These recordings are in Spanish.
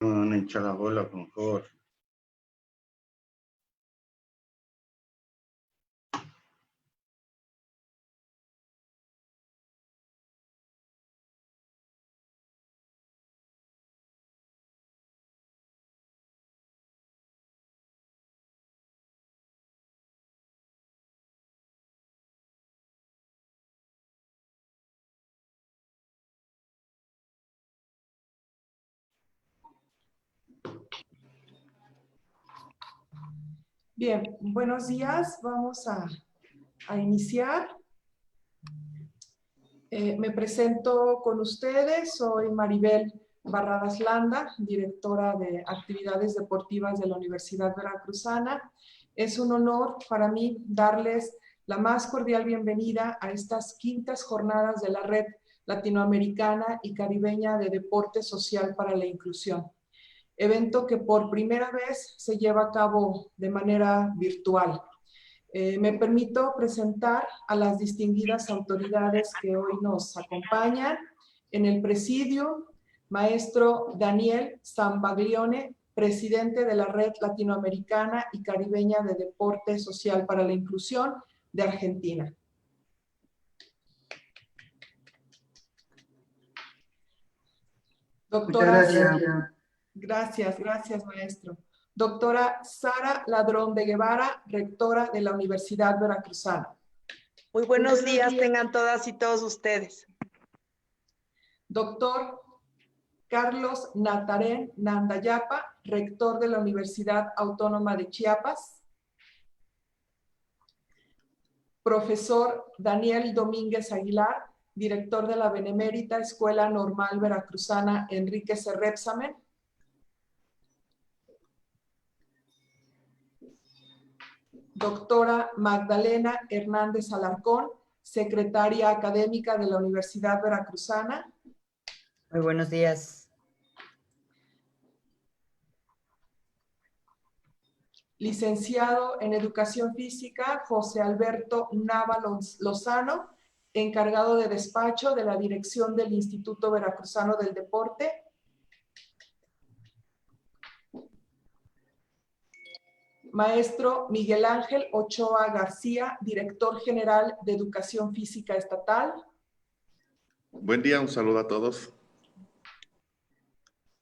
Echa la bola, por favor. Bien, buenos días. Vamos a iniciar. Me presento con ustedes. Soy Maribel Barradas Landa, directora de actividades deportivas de la Universidad Veracruzana. Es un honor para mí darles la más cordial bienvenida a estas quintas jornadas de la Red Latinoamericana y Caribeña de Deporte Social para la Inclusión, evento que por primera vez se lleva a cabo de manera virtual. Me permito presentar a las distinguidas autoridades que hoy nos acompañan. En el presidio, maestro Daniel Zambaglione, presidente de la Red Latinoamericana y Caribeña de Deporte Social para la Inclusión de Argentina. Doctora, gracias, maestro. Doctora Sara Ladrón de Guevara, rectora de la Universidad Veracruzana. Muy buenos días tengan todas y todos ustedes. Doctor Carlos Natarén Nandayapa, rector de la Universidad Autónoma de Chiapas. Profesor Daniel Domínguez Aguilar, director de la Benemérita Escuela Normal Veracruzana Enrique Cerrepsamen. Doctora Magdalena Hernández Alarcón, secretaria académica de la Universidad Veracruzana. Muy buenos días. Licenciado en Educación Física, José Alberto Nava Lozano, encargado de despacho de la dirección del Instituto Veracruzano del Deporte. Maestro Miguel Ángel Ochoa García, director general de Educación Física Estatal. Buen día, un saludo a todos.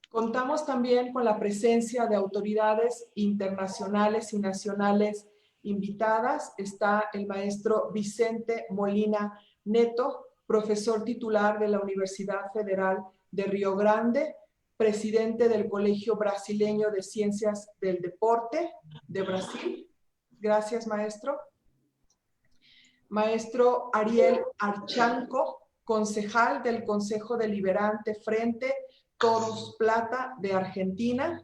Contamos también con la presencia de autoridades internacionales y nacionales invitadas. Está el maestro Vicente Molina Neto, profesor titular de la Universidad Federal de Río Grande, presidente del Colegio Brasileño de Ciencias del Deporte de Brasil. Gracias, maestro. Maestro Ariel Archanco, concejal del Consejo Deliberante Frente Toros Plata de Argentina.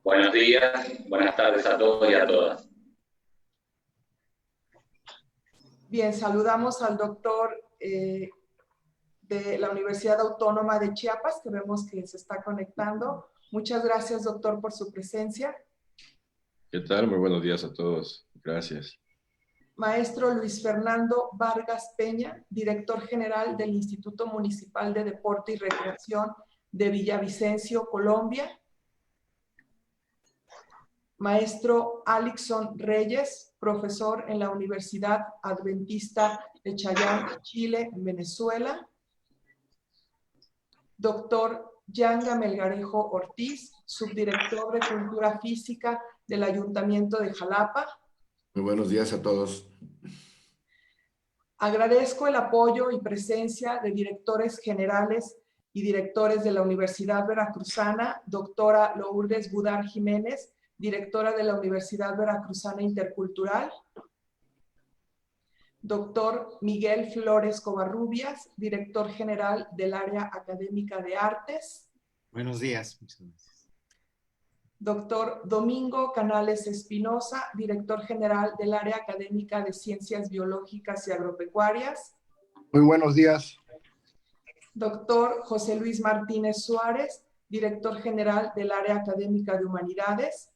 Buenos días, buenas tardes a todos y a todas. Bien, saludamos al doctor de la Universidad Autónoma de Chiapas, que vemos que se está conectando. Muchas gracias, doctor, por su presencia. ¿Qué tal? Muy buenos días a todos. Gracias. Maestro Luis Fernando Vargas Peña, director general del Instituto Municipal de Deporte y Recreación de Villavicencio, Colombia. Maestro Alixon Reyes, profesor en la Universidad Adventista de Chayán, Chile, Venezuela. Doctor Yanga Melgarejo Ortiz, subdirector de Cultura Física del Ayuntamiento de Jalapa. Muy buenos días a todos. Agradezco el apoyo y presencia de directores generales y directores de la Universidad Veracruzana, doctora Lourdes Budar Jiménez, directora de la Universidad Veracruzana Intercultural, doctor Miguel Flores Covarrubias, director general del área académica de artes. Buenos días. Muchas gracias. Doctor Domingo Canales Espinosa, director general del área académica de ciencias biológicas y agropecuarias. Muy buenos días. Doctor José Luis Martínez Suárez, director general del área académica de humanidades.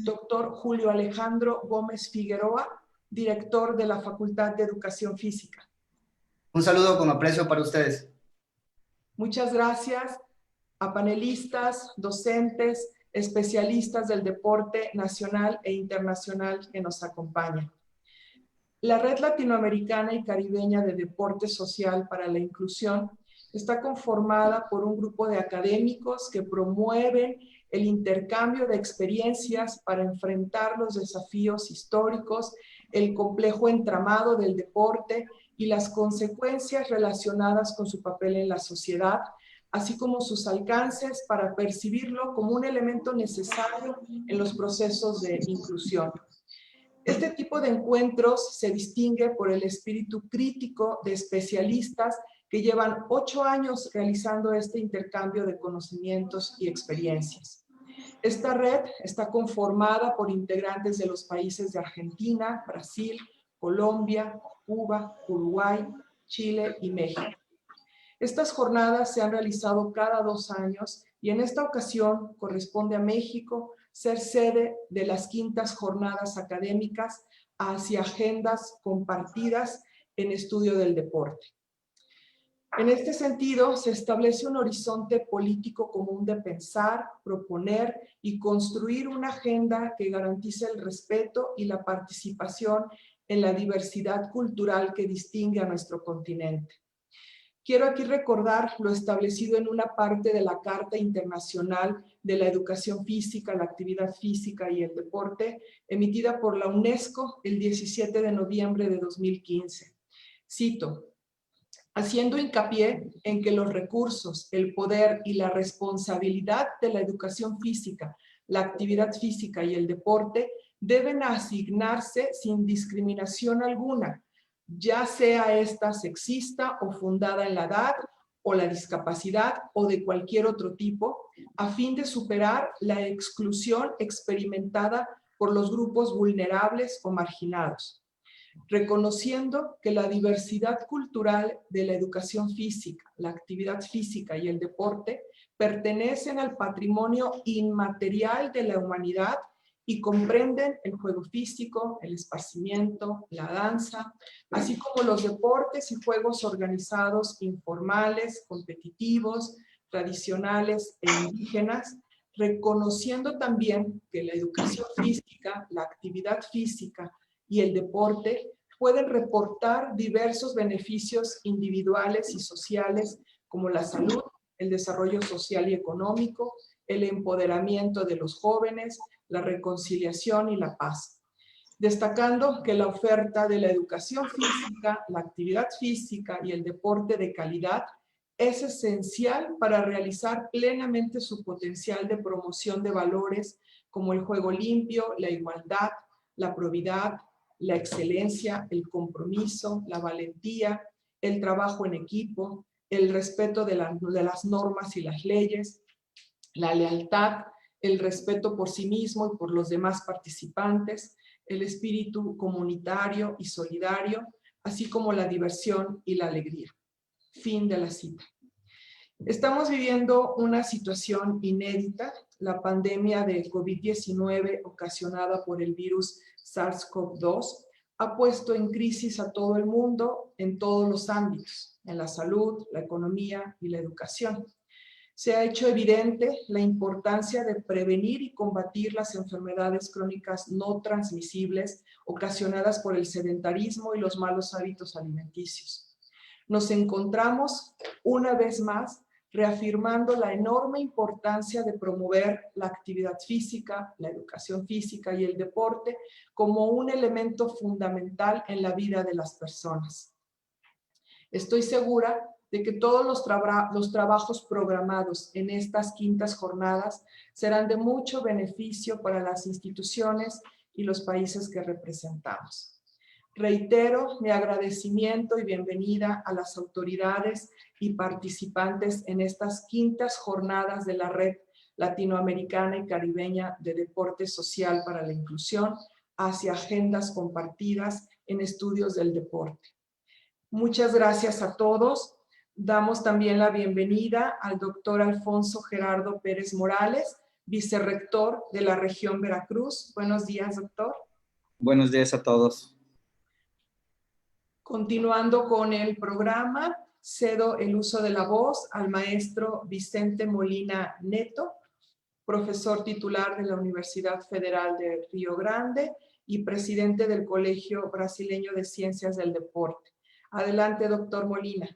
Doctor Julio Alejandro Gómez Figueroa, director de la Facultad de Educación Física. Un saludo con aprecio para ustedes. Muchas gracias a panelistas, docentes, especialistas del deporte nacional e internacional que nos acompañan. La Red Latinoamericana y Caribeña de Deporte Social para la Inclusión está conformada por un grupo de académicos que promueven el intercambio de experiencias para enfrentar los desafíos históricos, el complejo entramado del deporte y las consecuencias relacionadas con su papel en la sociedad, así como sus alcances para percibirlo como un elemento necesario en los procesos de inclusión. Este tipo de encuentros se distingue por el espíritu crítico de especialistas que llevan 8 años realizando este intercambio de conocimientos y experiencias. Esta red está conformada por integrantes de los países de Argentina, Brasil, Colombia, Cuba, Uruguay, Chile y México. Estas jornadas se han realizado cada 2 años y en esta ocasión corresponde a México ser sede de las 5ª jornadas académicas hacia agendas compartidas en estudio del deporte. En este sentido, se establece un horizonte político común de pensar, proponer y construir una agenda que garantice el respeto y la participación en la diversidad cultural que distingue a nuestro continente. Quiero aquí recordar lo establecido en una parte de la Carta Internacional de la Educación Física, la Actividad Física y el Deporte, emitida por la UNESCO el 17 de noviembre de 2015. Cito: haciendo hincapié en que los recursos, el poder y la responsabilidad de la educación física, la actividad física y el deporte deben asignarse sin discriminación alguna, ya sea esta sexista o fundada en la edad o la discapacidad o de cualquier otro tipo, a fin de superar la exclusión experimentada por los grupos vulnerables o marginados, reconociendo que la diversidad cultural de la educación física, la actividad física y el deporte pertenecen al patrimonio inmaterial de la humanidad y comprenden el juego físico, el esparcimiento, la danza, así como los deportes y juegos organizados informales, competitivos, tradicionales e indígenas, reconociendo también que la educación física, la actividad física y el deporte pueden reportar diversos beneficios individuales y sociales como la salud, el desarrollo social y económico, el empoderamiento de los jóvenes, la reconciliación y la paz. Destacando que la oferta de la educación física, la actividad física y el deporte de calidad es esencial para realizar plenamente su potencial de promoción de valores como el juego limpio, la igualdad, la probidad, la excelencia, el compromiso, la valentía, el trabajo en equipo, el respeto de las normas y las leyes, la lealtad, el respeto por sí mismo y por los demás participantes, el espíritu comunitario y solidario, así como la diversión y la alegría. Fin de la cita. Estamos viviendo una situación inédita, la pandemia de COVID-19 ocasionada por el virus SARS-CoV-2 ha puesto en crisis a todo el mundo en todos los ámbitos, en la salud, la economía y la educación. Se ha hecho evidente la importancia de prevenir y combatir las enfermedades crónicas no transmisibles ocasionadas por el sedentarismo y los malos hábitos alimenticios. Nos encontramos una vez más reafirmando la enorme importancia de promover la actividad física, la educación física y el deporte como un elemento fundamental en la vida de las personas. Estoy segura de que todos los trabajos programados en estas 5ª jornadas serán de mucho beneficio para las instituciones y los países que representamos. Reitero mi agradecimiento y bienvenida a las autoridades y participantes en estas 5ª jornadas de la Red Latinoamericana y Caribeña de Deporte Social para la Inclusión hacia agendas compartidas en estudios del deporte. Muchas gracias a todos. Damos también la bienvenida al doctor Alfonso Gerardo Pérez Morales, vicerrector de la región Veracruz. Buenos días, doctor. Buenos días a todos. Continuando con el programa, cedo el uso de la voz al maestro Vicente Molina Neto, profesor titular de la Universidad Federal de Río Grande y presidente del Colegio Brasileño de Ciencias del Deporte. Adelante, doctor Molina.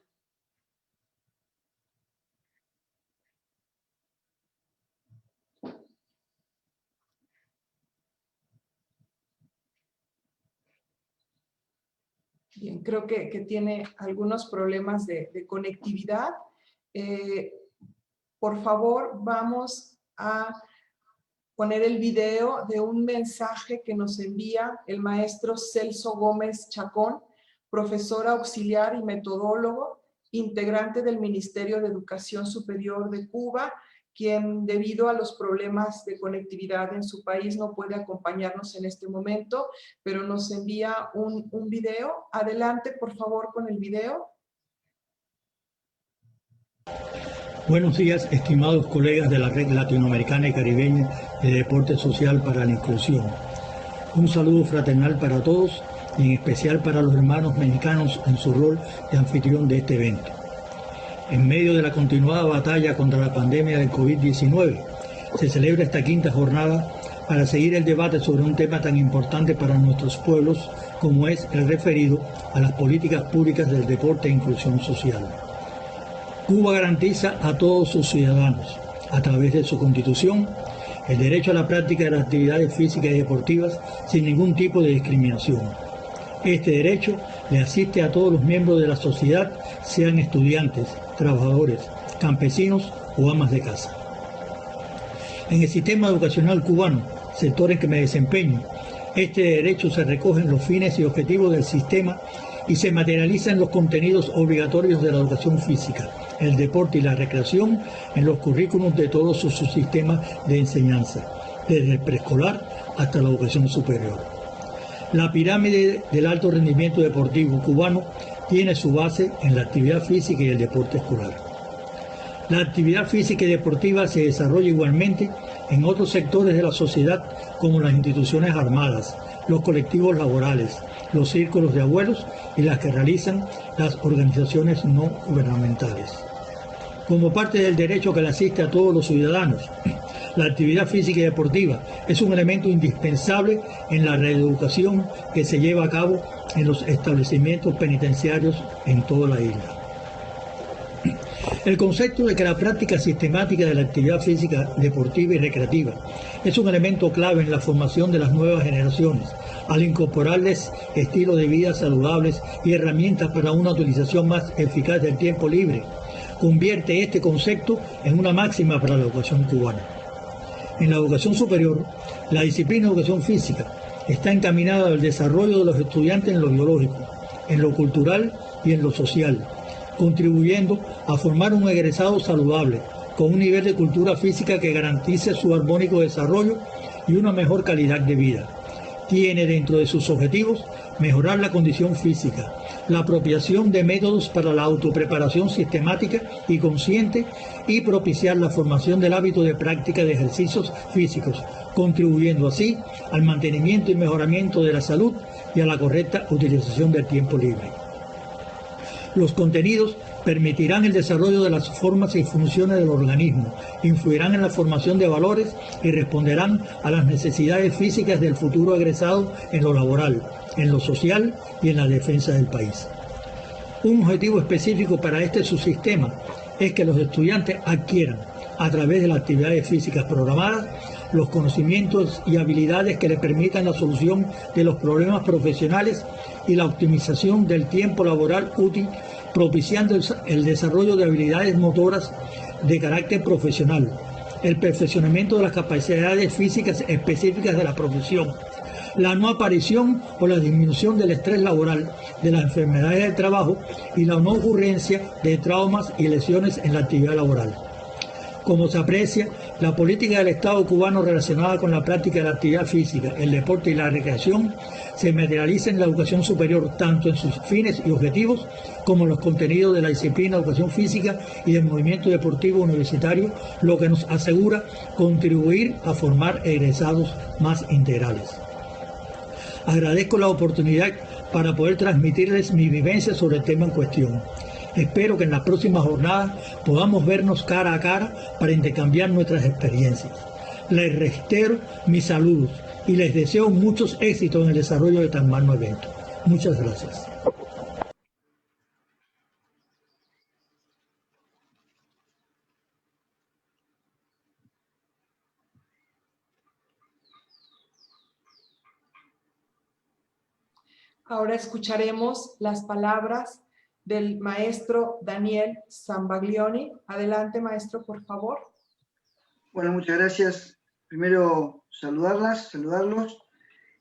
Bien, creo que tiene algunos problemas de conectividad. Por favor, vamos a poner el video de un mensaje que nos envía el maestro Celso Gómez Chacón, profesor auxiliar y metodólogo, integrante del Ministerio de Educación Superior de Cuba, quien debido a los problemas de conectividad en su país no puede acompañarnos en este momento, pero nos envía un video. Adelante, por favor, con el video. Buenos días, estimados colegas de la Red Latinoamericana y Caribeña de Deporte Social para la Inclusión. Un saludo fraternal para todos y en especial para los hermanos mexicanos en su rol de anfitrión de este evento. En medio de la continuada batalla contra la pandemia del COVID-19, se celebra esta quinta jornada para seguir el debate sobre un tema tan importante para nuestros pueblos como es el referido a las políticas públicas del deporte e inclusión social. Cuba garantiza a todos sus ciudadanos, a través de su Constitución, el derecho a la práctica de las actividades físicas y deportivas sin ningún tipo de discriminación. Este derecho le asiste a todos los miembros de la sociedad, sean estudiantes, trabajadores, campesinos o amas de casa. En el sistema educacional cubano, sector en que me desempeño, este derecho se recoge en los fines y objetivos del sistema y se materializa en los contenidos obligatorios de la educación física, el deporte y la recreación en los currículums de todos sus subsistemas de enseñanza, desde el preescolar hasta la educación superior. La pirámide del alto rendimiento deportivo cubano tiene su base en la actividad física y el deporte escolar. La actividad física y deportiva se desarrolla igualmente en otros sectores de la sociedad como las instituciones armadas, los colectivos laborales, los círculos de abuelos y las que realizan las organizaciones no gubernamentales. Como parte del derecho que le asiste a todos los ciudadanos, la actividad física y deportiva es un elemento indispensable en la reeducación que se lleva a cabo en los establecimientos penitenciarios en toda la isla. El concepto de que la práctica sistemática de la actividad física, deportiva y recreativa es un elemento clave en la formación de las nuevas generaciones, al incorporarles estilos de vida saludables y herramientas para una utilización más eficaz del tiempo libre, convierte este concepto en una máxima para la educación cubana. En la educación superior, la disciplina de educación física está encaminada al desarrollo de los estudiantes en lo biológico, en lo cultural y en lo social, contribuyendo a formar un egresado saludable, con un nivel de cultura física que garantice su armónico desarrollo y una mejor calidad de vida. Tiene dentro de sus objetivos mejorar la condición física, la apropiación de métodos para la autopreparación sistemática y consciente y propiciar la formación del hábito de práctica de ejercicios físicos, contribuyendo así al mantenimiento y mejoramiento de la salud y a la correcta utilización del tiempo libre. Los contenidos permitirán el desarrollo de las formas y funciones del organismo, influirán en la formación de valores y responderán a las necesidades físicas del futuro egresado en lo laboral, en lo social y en la defensa del país. Un objetivo específico para este subsistema es que los estudiantes adquieran, a través de las actividades físicas programadas, los conocimientos y habilidades que les permitan la solución de los problemas profesionales y la optimización del tiempo laboral útil, propiciando el desarrollo de habilidades motoras de carácter profesional, el perfeccionamiento de las capacidades físicas específicas de la profesión, la no aparición o la disminución del estrés laboral, de las enfermedades del trabajo y la no ocurrencia de traumas y lesiones en la actividad laboral. Como se aprecia, la política del Estado cubano relacionada con la práctica de la actividad física, el deporte y la recreación se materializa en la educación superior tanto en sus fines y objetivos como en los contenidos de la disciplina de educación física y del movimiento deportivo universitario, lo que nos asegura contribuir a formar egresados más integrales. Agradezco la oportunidad para poder transmitirles mi vivencia sobre el tema en cuestión. Espero que en las próximas jornadas podamos vernos cara a cara para intercambiar nuestras experiencias. Les reitero mis saludos y les deseo muchos éxitos en el desarrollo de tan magno evento. Muchas gracias. Ahora escucharemos las palabras del maestro Daniel Zambaglioni. Adelante, maestro, por favor. Bueno, muchas gracias. Primero, saludarlos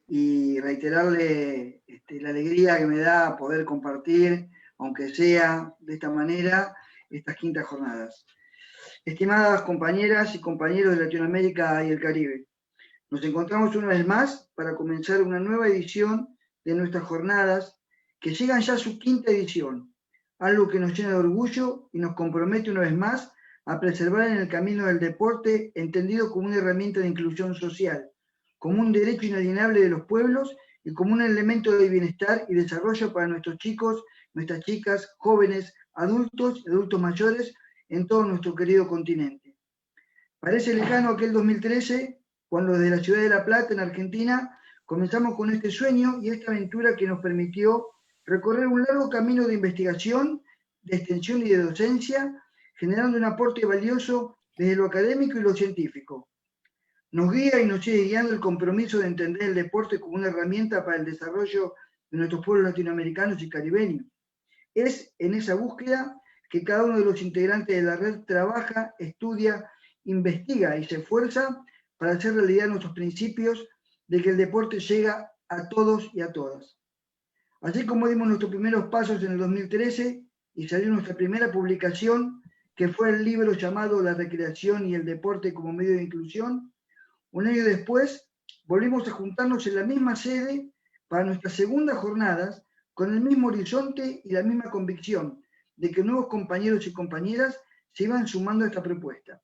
y reiterarle la alegría que me da poder compartir, aunque sea de esta manera, estas quintas jornadas. Estimadas compañeras y compañeros de Latinoamérica y el Caribe, nos encontramos una vez más para comenzar una nueva edición de nuestras jornadas, que llegan ya a su quinta edición, algo que nos llena de orgullo y nos compromete una vez más a preservar en el camino del deporte, entendido como una herramienta de inclusión social, como un derecho inalienable de los pueblos y como un elemento de bienestar y desarrollo para nuestros chicos, nuestras chicas, jóvenes, adultos y adultos mayores en todo nuestro querido continente. Parece lejano aquel 2013, cuando desde la ciudad de La Plata, en Argentina, comenzamos con este sueño y esta aventura que nos permitió recorrer un largo camino de investigación, de extensión y de docencia, generando un aporte valioso desde lo académico y lo científico. Nos guía y nos sigue guiando el compromiso de entender el deporte como una herramienta para el desarrollo de nuestros pueblos latinoamericanos y caribeños. Es en esa búsqueda que cada uno de los integrantes de la red trabaja, estudia, investiga y se esfuerza para hacer realidad nuestros principios de que el deporte llega a todos y a todas. Así como dimos nuestros primeros pasos en el 2013 y salió nuestra primera publicación, que fue el libro llamado La recreación y el deporte como medio de inclusión, un año después volvimos a juntarnos en la misma sede para nuestras segundas jornadas con el mismo horizonte y la misma convicción de que nuevos compañeros y compañeras se iban sumando a esta propuesta.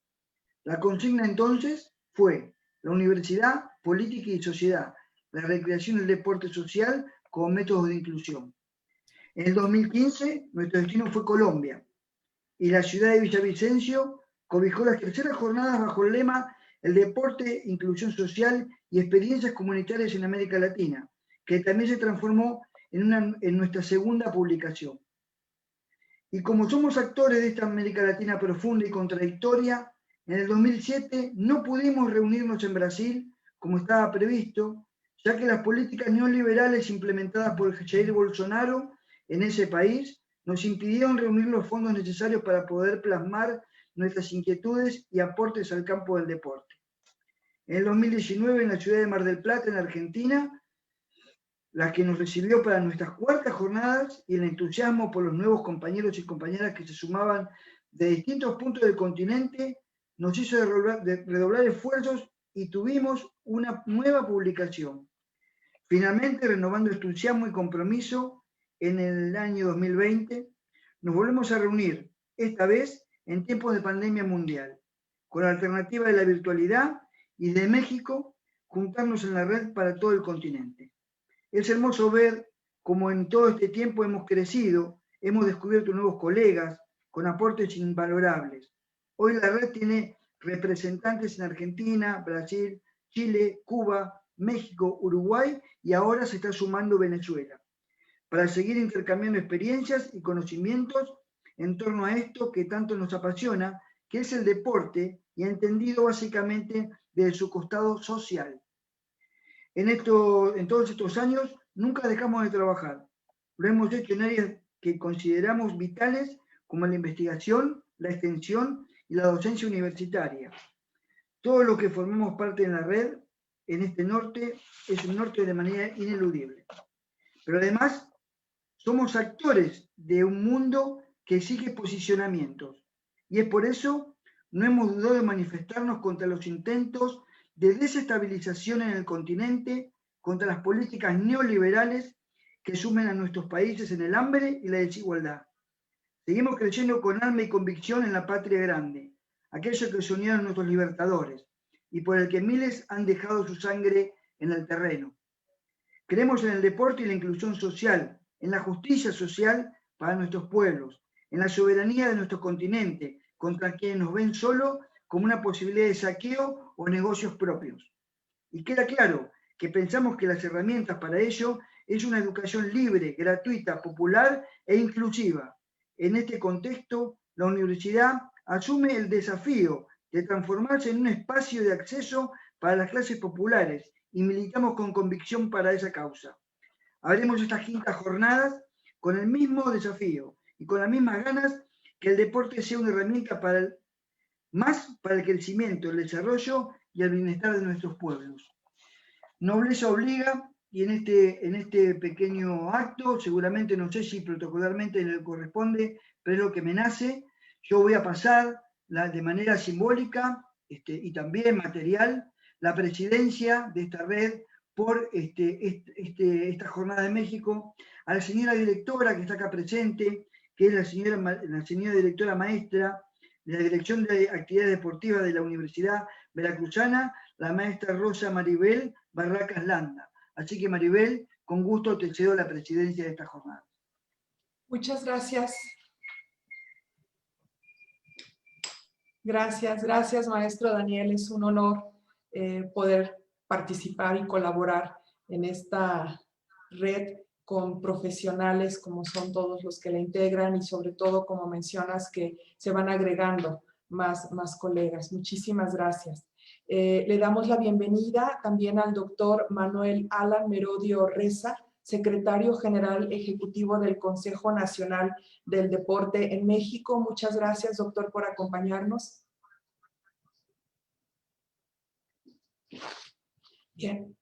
La consigna entonces fue la universidad, política y sociedad, la recreación y el deporte social como métodos de inclusión. En el 2015, nuestro destino fue Colombia, y la ciudad de Villavicencio cobijó las terceras jornadas bajo el lema El deporte, inclusión social y experiencias comunitarias en América Latina, que también se transformó en nuestra segunda publicación. Y como somos actores de esta América Latina profunda y contradictoria, en el 2007 no pudimos reunirnos en Brasil como estaba previsto, ya que las políticas neoliberales implementadas por Jair Bolsonaro en ese país nos impidieron reunir los fondos necesarios para poder plasmar nuestras inquietudes y aportes al campo del deporte. En el 2019, en la ciudad de Mar del Plata, en Argentina, la que nos recibió para nuestras cuartas jornadas, y el entusiasmo por los nuevos compañeros y compañeras que se sumaban de distintos puntos del continente, nos hizo redoblar esfuerzos y tuvimos una nueva publicación. Finalmente, renovando entusiasmo y compromiso, en el año 2020 nos volvemos a reunir, esta vez en tiempos de pandemia mundial, con la alternativa de la virtualidad y de México juntarnos en la red para todo el continente. Es hermoso ver cómo en todo este tiempo hemos crecido, hemos descubierto nuevos colegas con aportes invalorables. Hoy la red tiene representantes en Argentina, Brasil, Chile, Cuba, México, Uruguay y ahora se está sumando Venezuela, para seguir intercambiando experiencias y conocimientos en torno a esto que tanto nos apasiona, que es el deporte, y entendido básicamente desde su costado social. En todos estos años nunca dejamos de trabajar. Lo hemos hecho en áreas que consideramos vitales como la investigación, la extensión y la docencia universitaria. Todo lo que formamos parte de la red en este norte es un norte de manera ineludible. Pero además somos actores de un mundo que exige posicionamientos. Y es por eso no hemos dudado de manifestarnos contra los intentos de desestabilización en el continente, contra las políticas neoliberales que sumen a nuestros países en el hambre y la desigualdad. Seguimos creyendo con alma y convicción en la patria grande, aquello que soñaron nuestros libertadores, y por el que miles han dejado su sangre en el terreno. Creemos en el deporte y la inclusión social, en la justicia social para nuestros pueblos, en la soberanía de nuestro continente, contra quienes nos ven solo como una posibilidad de saqueo o negocios propios. Y queda claro que pensamos que las herramientas para ello es una educación libre, gratuita, popular e inclusiva. En este contexto, la universidad asume el desafío de transformarse en un espacio de acceso para las clases populares y militamos con convicción para esa causa. Haremos estas quintas jornadas con el mismo desafío y con las mismas ganas que el deporte sea una herramienta más para el crecimiento, el desarrollo y el bienestar de nuestros pueblos. Nobleza obliga, y en este pequeño acto, seguramente no sé si protocolarmente le corresponde, pero es lo que me nace, yo voy a pasar de manera simbólica y también material la presidencia de esta red por esta jornada de México a la señora directora que está acá presente, que es la señora directora maestra de la Dirección de Actividades Deportivas de la Universidad Veracruzana, la maestra Rosa Maribel Barracas Landa. Así que Maribel, con gusto te cedo la presidencia de esta jornada. Muchas gracias. Gracias, maestro Daniel. Es un honor poder participar y colaborar en esta red con profesionales como son todos los que la integran y sobre todo, como mencionas, que se van agregando más colegas. Muchísimas gracias. Le damos la bienvenida también al doctor Manuel Alan Merodio Reza, secretario general ejecutivo del Consejo Nacional del Deporte en México. Muchas gracias, doctor, por acompañarnos. Bien.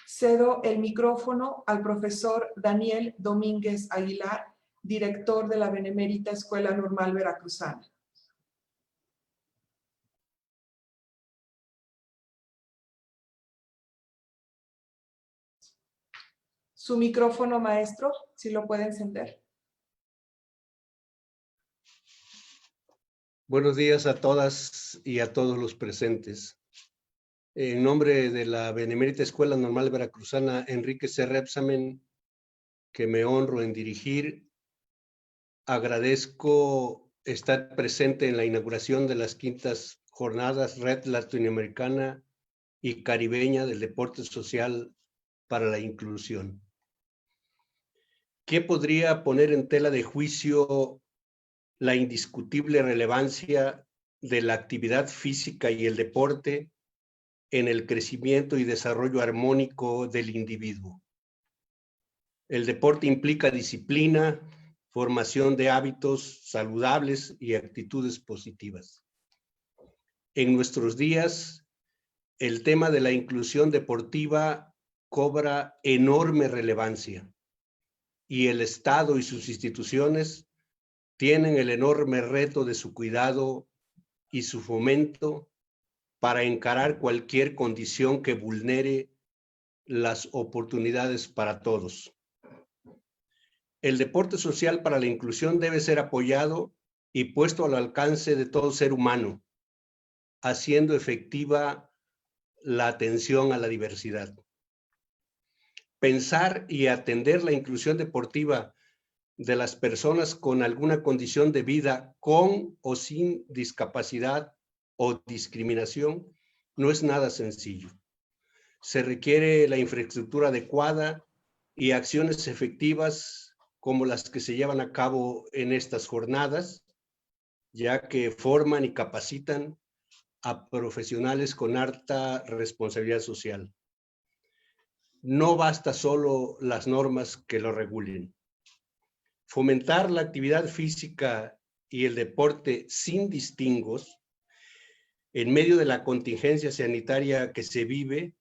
Cedo el micrófono al profesor Daniel Domínguez Aguilar, director de la Benemérita Escuela Normal Veracruzana. Su micrófono, maestro, si lo puede encender. Buenos días a todas y a todos los presentes. En nombre de la Benemérita Escuela Normal Veracruzana Enrique C. Repsamen, que me honro en dirigir, agradezco estar presente en la inauguración de las quintas jornadas Red Latinoamericana y Caribeña del Deporte Social para la Inclusión. ¿Qué podría poner en tela de juicio la indiscutible relevancia de la actividad física y el deporte en el crecimiento y desarrollo armónico del individuo? El deporte implica disciplina, formación de hábitos saludables y actitudes positivas. En nuestros días, el tema de la inclusión deportiva cobra enorme relevancia y el Estado y sus instituciones tienen el enorme reto de su cuidado y su fomento para encarar cualquier condición que vulnere las oportunidades para todos. El deporte social para la inclusión debe ser apoyado y puesto al alcance de todo ser humano, haciendo efectiva la atención a la diversidad. Pensar y atender la inclusión deportiva de las personas con alguna condición de vida con o sin discapacidad o discriminación no es nada sencillo. Se requiere la infraestructura adecuada y acciones efectivas como las que se llevan a cabo en estas jornadas, ya que forman y capacitan a profesionales con alta responsabilidad social. No basta solo las normas que lo regulen. Fomentar la actividad física y el deporte sin distingos en medio de la contingencia sanitaria que se vive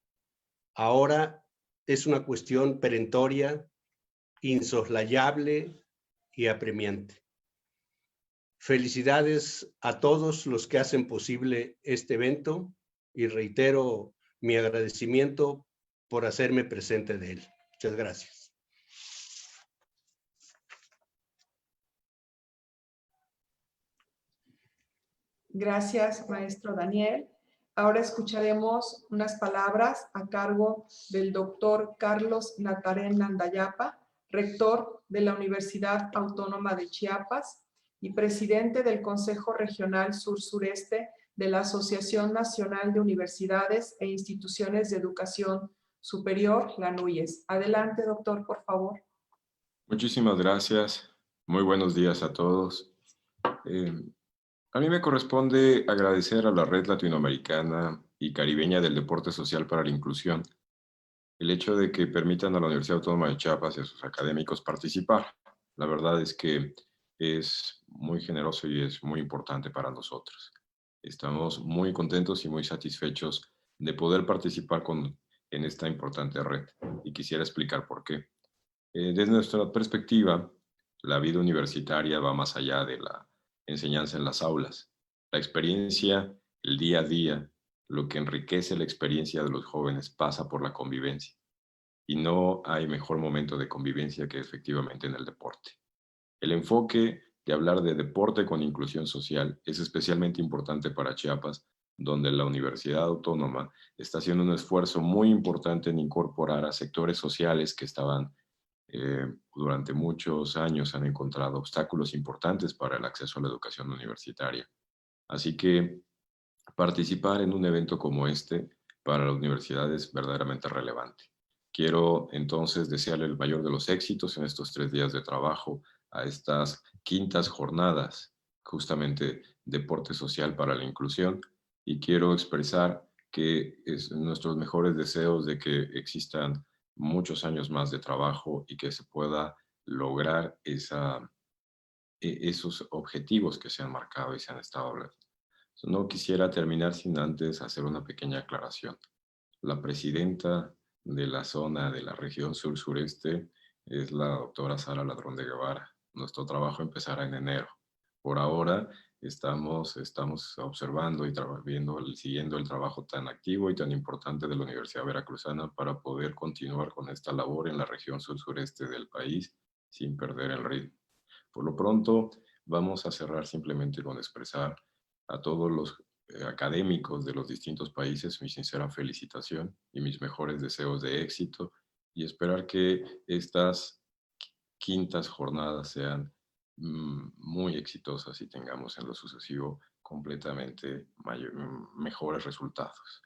ahora es una cuestión perentoria, insoslayable y apremiante. Felicidades a todos los que hacen posible este evento y reitero mi agradecimiento por hacerme presente de él. Muchas gracias. Gracias, maestro Daniel. Ahora escucharemos unas palabras a cargo del doctor Carlos Natarén Landayapa, rector de la Universidad Autónoma de Chiapas y presidente del Consejo Regional Sur-Sureste de la Asociación Nacional de Universidades e Instituciones de Educación Superior, la NUYES. Adelante, doctor, por favor. Muchísimas gracias. Muy buenos días a todos. A mí me corresponde agradecer a la Red Latinoamericana y Caribeña del Deporte Social para la Inclusión el hecho de que permitan a la Universidad Autónoma de Chiapas y a sus académicos participar. La verdad es que es muy generoso y es muy importante para nosotros. Estamos muy contentos y muy satisfechos de poder participar en esta importante red y quisiera explicar por qué. Desde nuestra perspectiva, la vida universitaria va más allá de la enseñanza en las aulas. La experiencia, el día a día, lo que enriquece la experiencia de los jóvenes pasa por la convivencia. Y no hay mejor momento de convivencia que efectivamente en el deporte. El enfoque de hablar de deporte con inclusión social es especialmente importante para Chiapas, donde la Universidad Autónoma está haciendo un esfuerzo muy importante en incorporar a sectores sociales que estaban durante muchos años han encontrado obstáculos importantes para el acceso a la educación universitaria. Así que participar en un evento como este para la universidad es verdaderamente relevante. Quiero entonces desearle el mayor de los éxitos en estos 3 días de trabajo a estas quintas jornadas, justamente deporte social para la inclusión, y quiero expresar que es nuestros mejores deseos de que existan muchos años más de trabajo y que se pueda lograr esos objetivos que se han marcado y se han establecido. No quisiera terminar sin antes hacer una pequeña aclaración. La presidenta de la zona de la región sur-sureste es la doctora Sara Ladrón de Guevara. Nuestro trabajo empezará en enero. Por ahora estamos observando y siguiendo el trabajo tan activo y tan importante de la Universidad Veracruzana para poder continuar con esta labor en la región sur-sureste del país sin perder el ritmo. Por lo pronto, vamos a cerrar simplemente con expresar a todos los académicos de los distintos países mi sincera felicitación y mis mejores deseos de éxito y esperar que estas quintas jornadas sean muy exitosas y tengamos en lo sucesivo completamente mejores resultados.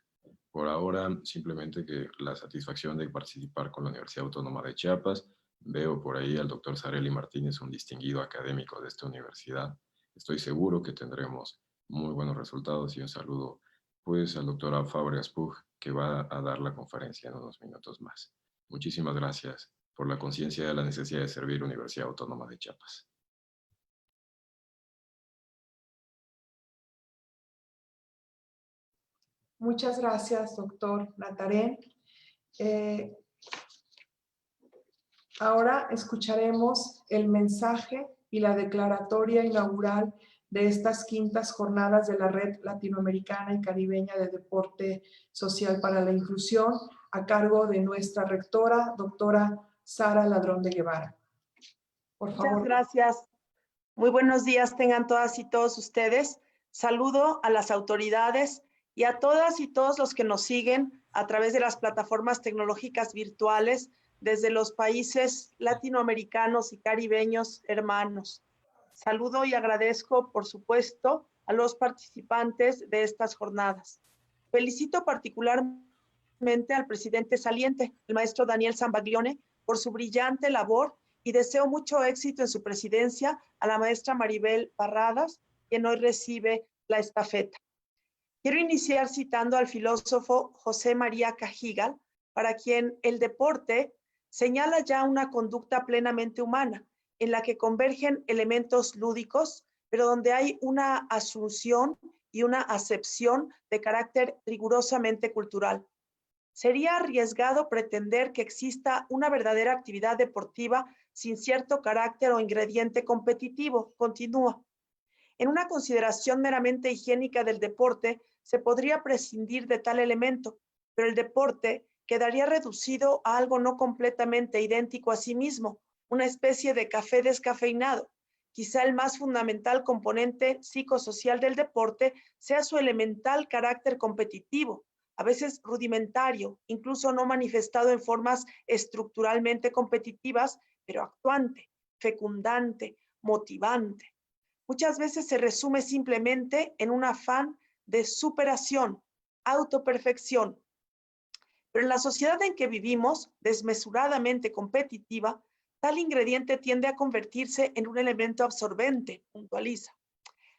Por ahora, simplemente que la satisfacción de participar con la Universidad Autónoma de Chiapas. Veo por ahí al doctor Sareli Martínez, un distinguido académico de esta universidad. Estoy seguro que tendremos muy buenos resultados y un saludo pues al doctor Fábregas Puj, que va a dar la conferencia en unos minutos más. Muchísimas gracias por la conciencia de la necesidad de servir Universidad Autónoma de Chiapas. Muchas gracias, doctor Natarén. Ahora escucharemos el mensaje y la declaratoria inaugural de estas quintas jornadas de la Red Latinoamericana y Caribeña de Deporte Social para la Inclusión, a cargo de nuestra rectora, doctora Sara Ladrón de Guevara. Por favor. Muchas gracias. Muy buenos días tengan todas y todos ustedes. Saludo a las autoridades y a todas y todos los que nos siguen a través de las plataformas tecnológicas virtuales desde los países latinoamericanos y caribeños hermanos. Saludo y agradezco, por supuesto, a los participantes de estas jornadas. Felicito particularmente al presidente saliente, el maestro Daniel Zambaglione, por su brillante labor y deseo mucho éxito en su presidencia a la maestra Maribel Barradas, quien hoy recibe la estafeta. Quiero iniciar citando al filósofo José María Cajigal, para quien el deporte señala ya una conducta plenamente humana, en la que convergen elementos lúdicos, pero donde hay una asunción y una acepción de carácter rigurosamente cultural. Sería arriesgado pretender que exista una verdadera actividad deportiva sin cierto carácter o ingrediente competitivo, continúa. En una consideración meramente higiénica del deporte, se podría prescindir de tal elemento, pero el deporte quedaría reducido a algo no completamente idéntico a sí mismo, una especie de café descafeinado, Quizá el más fundamental componente psicosocial del deporte sea su elemental carácter competitivo, a veces rudimentario, incluso no manifestado en formas estructuralmente competitivas, pero actuante, fecundante, motivante. Muchas veces se resume simplemente en un afán de superación, autoperfección. Pero en la sociedad en que vivimos, desmesuradamente competitiva, tal ingrediente tiende a convertirse en un elemento absorbente, puntualiza.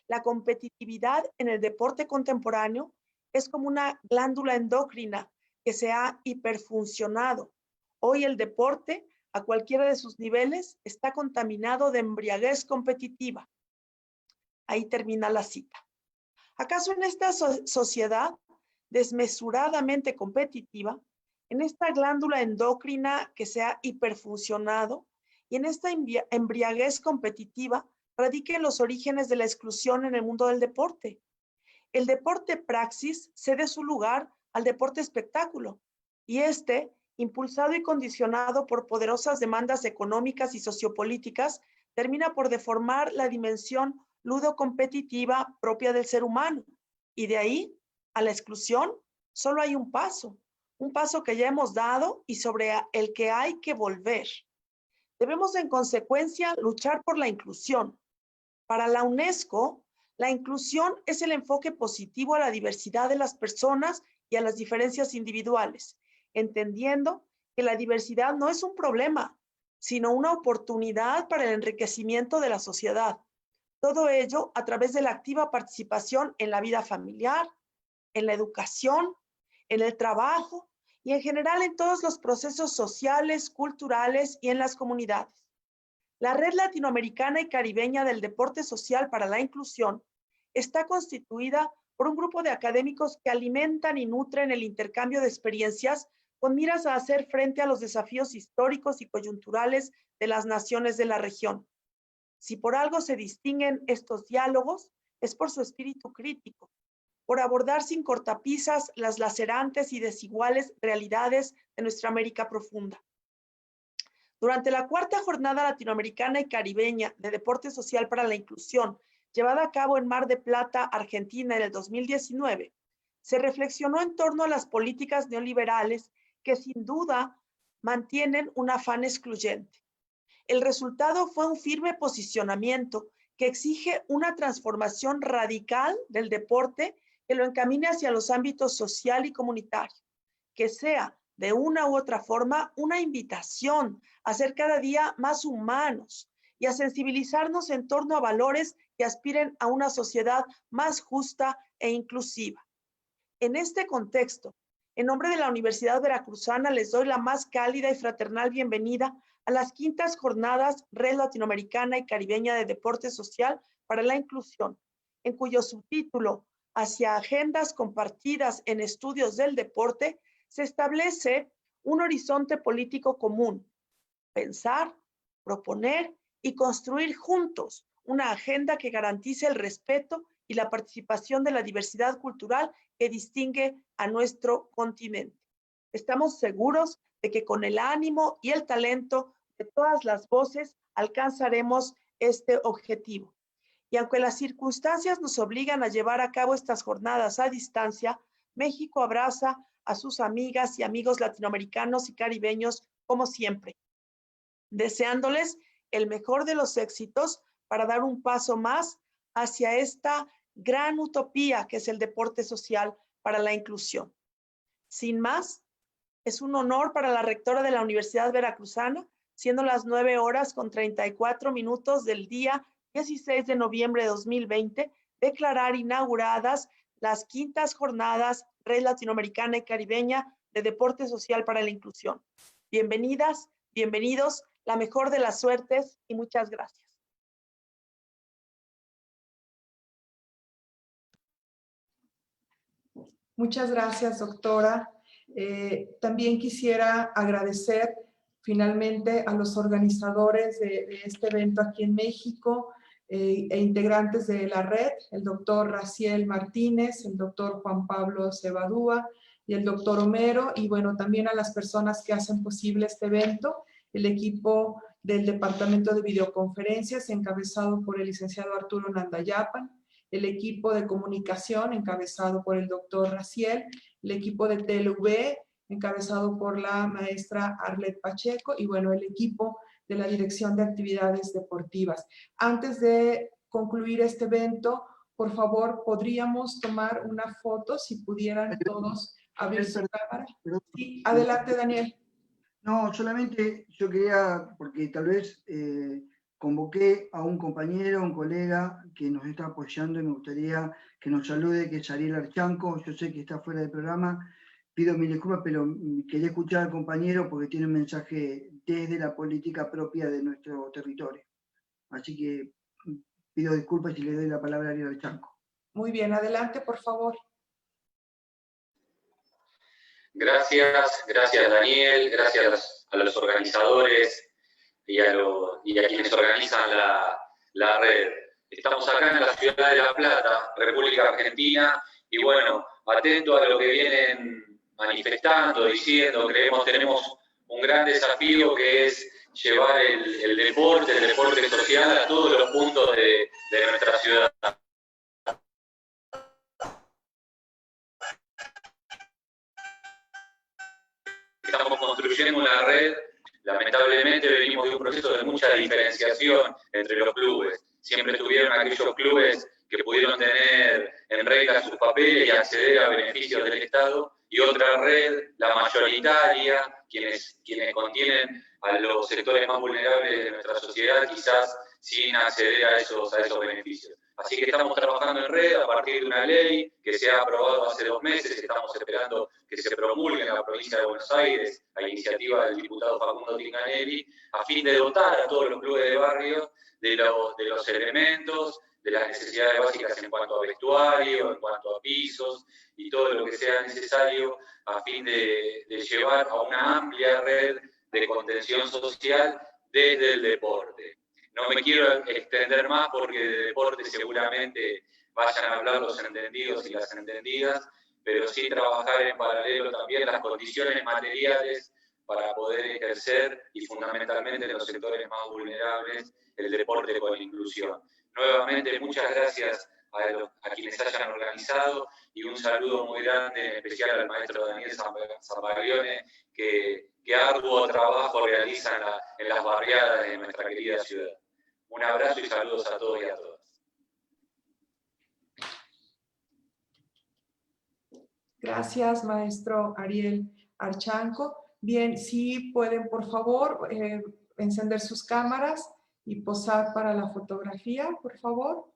La competitividad en el deporte contemporáneo es como una glándula endocrina que se ha hiperfuncionado. Hoy el deporte, a cualquiera de sus niveles, está contaminado de embriaguez competitiva. Ahí termina la cita. ¿Acaso en esta sociedad desmesuradamente competitiva, en esta glándula endocrina que se ha hiperfuncionado y en esta embriaguez competitiva, radiquen los orígenes de la exclusión en el mundo del deporte? El deporte praxis cede su lugar al deporte espectáculo y este, impulsado y condicionado por poderosas demandas económicas y sociopolíticas, termina por deformar la dimensión ludocompetitiva propia del ser humano. Y de ahí a la exclusión solo hay un paso que ya hemos dado y sobre el que hay que volver. Debemos en consecuencia luchar por la inclusión. Para la UNESCO, la inclusión es el enfoque positivo a la diversidad de las personas y a las diferencias individuales, entendiendo que la diversidad no es un problema, sino una oportunidad para el enriquecimiento de la sociedad. Todo ello a través de la activa participación en la vida familiar, en la educación, en el trabajo y en general en todos los procesos sociales, culturales y en las comunidades. La Red Latinoamericana y Caribeña del Deporte Social para la Inclusión está constituida por un grupo de académicos que alimentan y nutren el intercambio de experiencias con miras a hacer frente a los desafíos históricos y coyunturales de las naciones de la región. Si por algo se distinguen estos diálogos, es por su espíritu crítico, por abordar sin cortapisas las lacerantes y desiguales realidades de nuestra América profunda. Durante la cuarta jornada latinoamericana y caribeña de Deporte Social para la Inclusión, llevada a cabo en Mar de Plata, Argentina, en el 2019, se reflexionó en torno a las políticas neoliberales que sin duda mantienen un afán excluyente. El resultado fue un firme posicionamiento que exige una transformación radical del deporte que lo encamine hacia los ámbitos social y comunitario, que sea de una u otra forma una invitación a ser cada día más humanos y a sensibilizarnos en torno a valores que aspiren a una sociedad más justa e inclusiva. En este contexto, en nombre de la Universidad Veracruzana, les doy la más cálida y fraternal bienvenida a las quintas jornadas Red Latinoamericana y Caribeña de Deporte Social para la Inclusión, en cuyo subtítulo, Hacia agendas compartidas en estudios del deporte, se establece un horizonte político común: pensar, proponer y construir juntos una agenda que garantice el respeto y la participación de la diversidad cultural que distingue a nuestro continente. Estamos seguros de que con el ánimo y el talento de todas las voces alcanzaremos este objetivo. Y aunque las circunstancias nos obligan a llevar a cabo estas jornadas a distancia, México abraza a sus amigas y amigos latinoamericanos y caribeños como siempre, deseándoles el mejor de los éxitos para dar un paso más hacia esta gran utopía que es el deporte social para la inclusión. Sin más, es un honor para la rectora de la Universidad Veracruzana, siendo las 9:34 del día 16 de noviembre de 2020, declarar inauguradas las quintas jornadas Red Latinoamericana y Caribeña de Deporte Social para la Inclusión. Bienvenidas, bienvenidos, la mejor de las suertes y muchas gracias. Muchas gracias, doctora. También quisiera agradecer finalmente a los organizadores de este evento aquí en México e integrantes de la red, el doctor Raciel Martínez, el doctor Juan Pablo Cebadúa y el doctor Homero, y bueno, también a las personas que hacen posible este evento, el equipo del Departamento de Videoconferencias, encabezado por el licenciado Arturo Nandayapan, el equipo de comunicación, encabezado por el doctor Raciel, el equipo de TLV, encabezado por la maestra Arlet Pacheco, y bueno, el equipo de la Dirección de Actividades Deportivas. Antes de concluir este evento, por favor, ¿podríamos tomar una foto, si pudieran todos abrir su cámara? Sí, adelante, Daniel. No, solamente yo quería, porque tal vez convoqué a un compañero, un colega que nos está apoyando y me gustaría que nos salude, que es Ariel Archanco. Yo sé que está fuera del programa, pido mil disculpas, pero quería escuchar al compañero porque tiene un mensaje desde la política propia de nuestro territorio. Así que pido disculpas y le doy la palabra a Ariel Archanco. Muy bien, adelante, por favor. Gracias Daniel, gracias a los organizadores y a quienes organizan la red. Estamos acá en la ciudad de La Plata, República Argentina, y bueno, atento a lo que vienen manifestando, diciendo, tenemos un gran desafío que es llevar el deporte social a todos los puntos de nuestra ciudad. Estamos construyendo una red, lamentablemente venimos de un proceso de mucha diferenciación entre los clubes. Siempre tuvieron aquellos clubes que pudieron tener en regla sus papeles y acceder a beneficios del Estado, y otra red, la mayoritaria, quienes contienen a los sectores más vulnerables de nuestra sociedad, quizás sin acceder a esos beneficios. Así que estamos trabajando en red a partir de una ley que se ha aprobado hace 2 meses, estamos esperando que se promulgue en la provincia de Buenos Aires a iniciativa del diputado Facundo Tinganelli, a fin de dotar a todos los clubes de barrio de los elementos, de las necesidades básicas en cuanto a vestuario, en cuanto a pisos y todo lo que sea necesario a fin de llevar a una amplia red de contención social desde el deporte. No me quiero extender más porque de deporte seguramente vayan a hablar los entendidos y las entendidas, pero sí trabajar en paralelo también las condiciones materiales para poder ejercer, y fundamentalmente en los sectores más vulnerables, el deporte con inclusión. Nuevamente, muchas gracias a quienes hayan organizado, y un saludo muy grande, en especial al maestro Daniel Zambaglione, que arduo trabajo realiza en las barriadas de nuestra querida ciudad. Un abrazo y saludos a todos y a todas. Gracias, maestro Ariel Archanco. Bien, si pueden, por favor, encender sus cámaras y posar para la fotografía, por favor.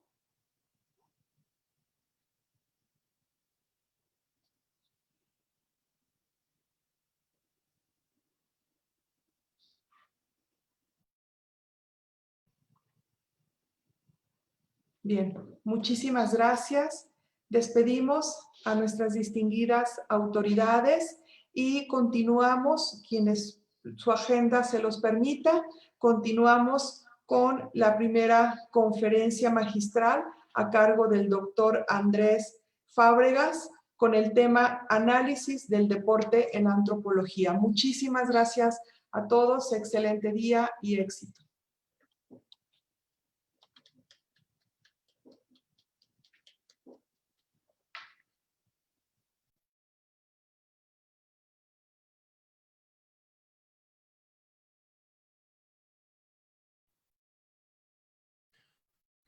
Bien, muchísimas gracias. Despedimos a nuestras distinguidas autoridades y continuamos, quienes su agenda se los permita, continuamos con la primera conferencia magistral a cargo del doctor Andrés Fábregas con el tema Análisis del deporte en antropología. Muchísimas gracias a todos, excelente día y éxito.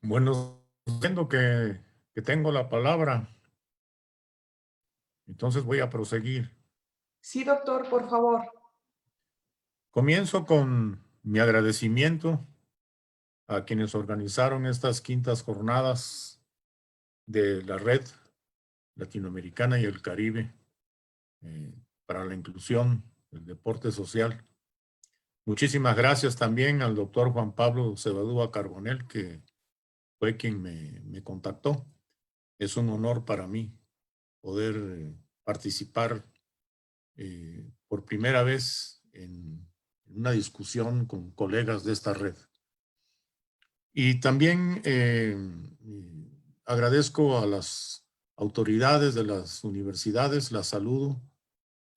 Bueno, entiendo que tengo la palabra. Entonces voy a proseguir. Sí, doctor, por favor. Comienzo con mi agradecimiento a quienes organizaron estas quintas jornadas de la Red Latinoamericana y el Caribe para la inclusión del deporte social. Muchísimas gracias también al doctor Juan Pablo Cebadúa Carbonell, que fue quien me contactó. Es un honor para mí poder participar por primera vez en una discusión con colegas de esta red. Y también agradezco a las autoridades de las universidades, las saludo,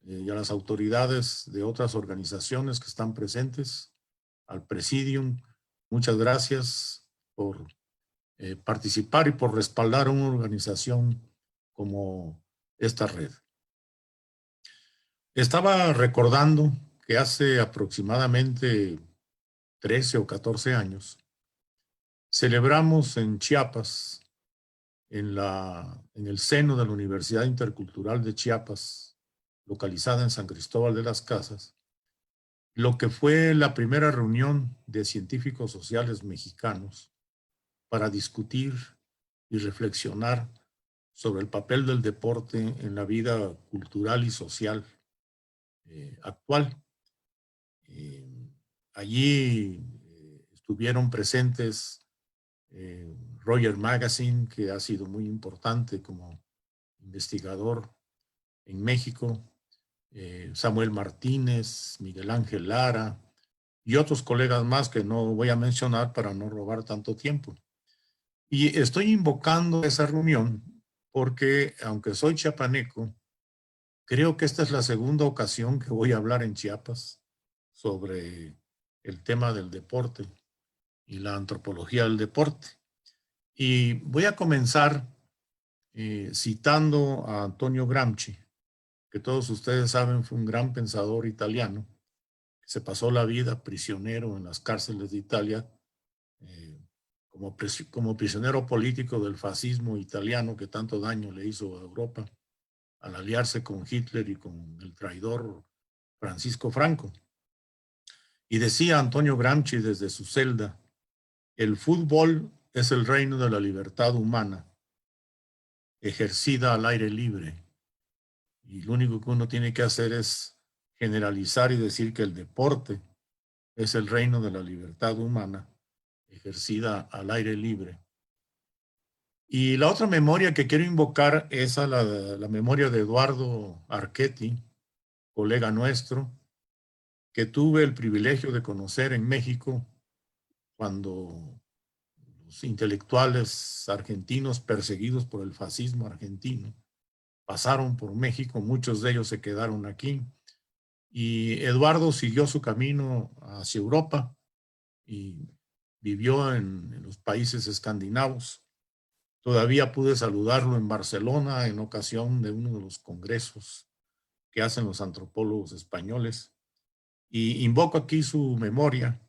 y a las autoridades de otras organizaciones que están presentes, al Presidium, muchas gracias por participar y por respaldar una organización como esta red. Estaba recordando que hace aproximadamente 13 o 14 años celebramos en Chiapas, en el seno de la Universidad Intercultural de Chiapas, localizada en San Cristóbal de las Casas, lo que fue la primera reunión de científicos sociales mexicanos para discutir y reflexionar sobre el papel del deporte en la vida cultural y social actual. Allí estuvieron presentes Roger Magazine, que ha sido muy importante como investigador en México, Samuel Martínez, Miguel Ángel Lara y otros colegas más que no voy a mencionar para no robar tanto tiempo. Y estoy invocando esa reunión porque, aunque soy chiapaneco, creo que esta es la segunda ocasión que voy a hablar en Chiapas sobre el tema del deporte y la antropología del deporte. Y voy a comenzar citando a Antonio Gramsci, que todos ustedes saben fue un gran pensador italiano, que se pasó la vida prisionero en las cárceles de Italia, como prisionero político del fascismo italiano que tanto daño le hizo a Europa al aliarse con Hitler y con el traidor Francisco Franco. Y decía Antonio Gramsci desde su celda: el fútbol es el reino de la libertad humana, ejercida al aire libre. Y lo único que uno tiene que hacer es generalizar y decir que el deporte es el reino de la libertad humana, ejercida al aire libre. Y la otra memoria que quiero invocar es a la memoria de Eduardo Archetti, colega nuestro, que tuve el privilegio de conocer en México cuando los intelectuales argentinos perseguidos por el fascismo argentino pasaron por México, muchos de ellos se quedaron aquí, y Eduardo siguió su camino hacia Europa y vivió en los países escandinavos. Todavía pude saludarlo en Barcelona en ocasión de uno de los congresos que hacen los antropólogos españoles, y invoco aquí su memoria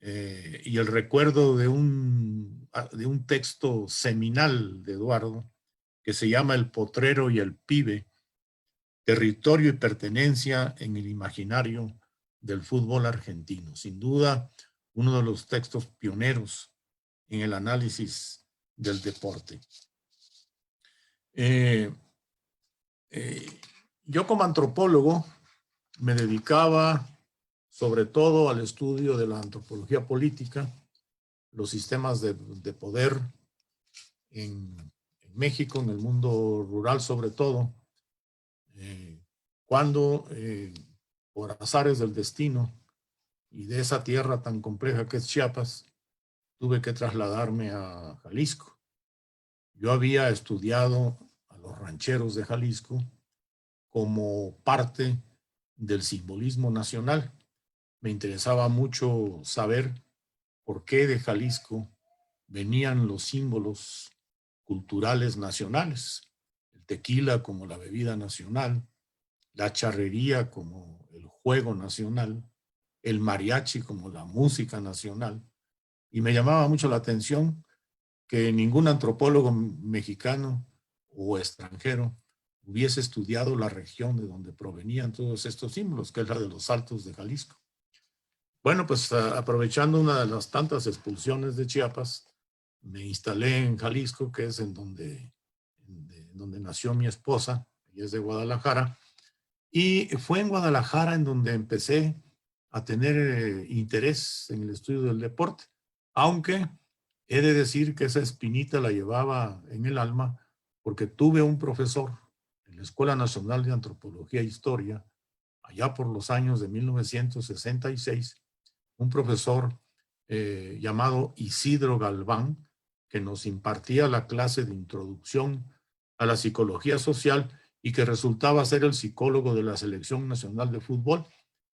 y el recuerdo de un texto seminal de Eduardo que se llama El potrero y el pibe, territorio y pertenencia en el imaginario del fútbol argentino. Sin duda, uno de los textos pioneros en el análisis del deporte. Yo como antropólogo me dedicaba sobre todo al estudio de la antropología política, los sistemas de poder en México, en el mundo rural sobre todo, cuando por azares del destino y de esa tierra tan compleja que es Chiapas, tuve que trasladarme a Jalisco. Yo había estudiado a los rancheros de Jalisco como parte del simbolismo nacional. Me interesaba mucho saber por qué de Jalisco venían los símbolos culturales nacionales. El tequila como la bebida nacional, la charrería como el juego nacional, el mariachi como la música nacional. Y me llamaba mucho la atención que ningún antropólogo mexicano o extranjero hubiese estudiado la región de donde provenían todos estos símbolos, que es la de los Altos de Jalisco. Bueno, pues aprovechando una de las tantas expulsiones de Chiapas, me instalé en Jalisco, que es en donde nació mi esposa, ella es de Guadalajara, y fue en Guadalajara en donde empecé a tener interés en el estudio del deporte, aunque he de decir que esa espinita la llevaba en el alma porque tuve un profesor en la Escuela Nacional de Antropología e Historia, allá por los años de 1966, un profesor llamado Isidro Galván, que nos impartía la clase de introducción a la psicología social y que resultaba ser el psicólogo de la Selección Nacional de Fútbol.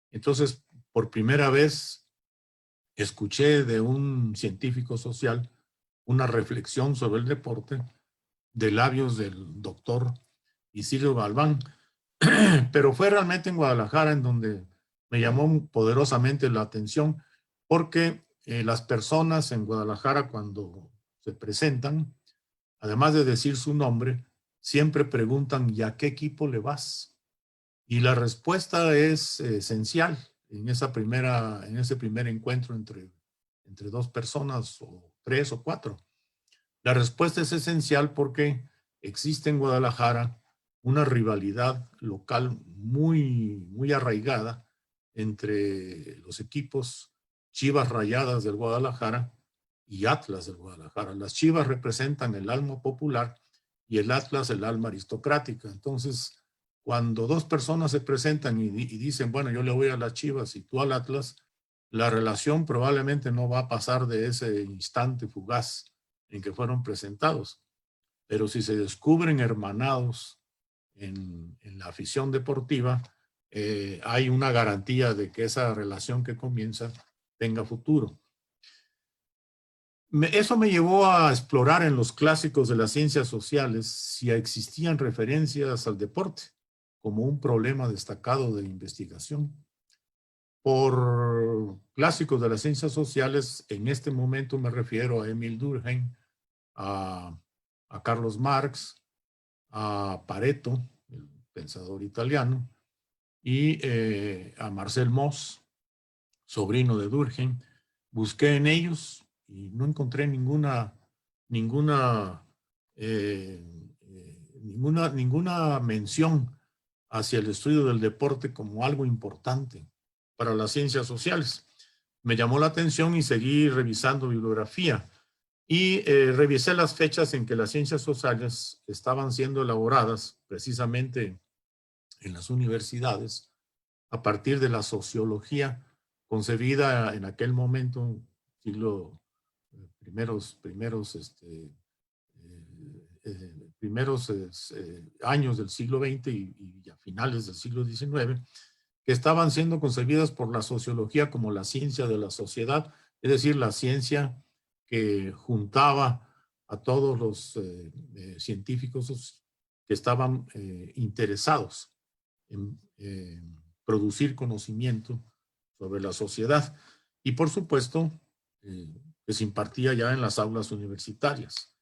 Entonces, por primera vez escuché de un científico social una reflexión sobre el deporte de labios del doctor Isidro Galván, pero fue realmente en Guadalajara en donde me llamó poderosamente la atención, porque las personas en Guadalajara cuando se presentan, además de decir su nombre, siempre preguntan, ¿y a qué equipo le vas? Y la respuesta es esencial en ese primer encuentro entre dos personas, o 3 o 4. La respuesta es esencial porque existe en Guadalajara una rivalidad local muy arraigada entre los equipos Chivas Rayadas del Guadalajara y Atlas del Guadalajara. Las Chivas representan el alma popular y el Atlas el alma aristocrática. Entonces, cuando dos personas se presentan y dicen, bueno, yo le voy a las Chivas y tú al Atlas, la relación probablemente no va a pasar de ese instante fugaz en que fueron presentados. Pero si se descubren hermanados en la afición deportiva, hay una garantía de que esa relación que comienza tenga futuro. Eso me llevó a explorar en los clásicos de las ciencias sociales si existían referencias al deporte como un problema destacado de investigación. Por clásicos de las ciencias sociales, en este momento me refiero a Émile Durkheim, a Carlos Marx, a Pareto, el pensador italiano, y a Marcel Mauss, sobrino de Durkheim. Busqué en ellos y no encontré ninguna mención hacia el estudio del deporte como algo importante para las ciencias sociales. Me llamó la atención y seguí revisando bibliografía y revisé las fechas en que las ciencias sociales estaban siendo elaboradas precisamente en las universidades a partir de la sociología concebida en aquel momento, primeros años del siglo XX y a finales del siglo XIX, que estaban siendo concebidas por la sociología como la ciencia de la sociedad, es decir, la ciencia que juntaba a todos los científicos que estaban interesados en producir conocimiento sobre la sociedad. Y por supuesto, que se impartía ya en las aulas universitarias.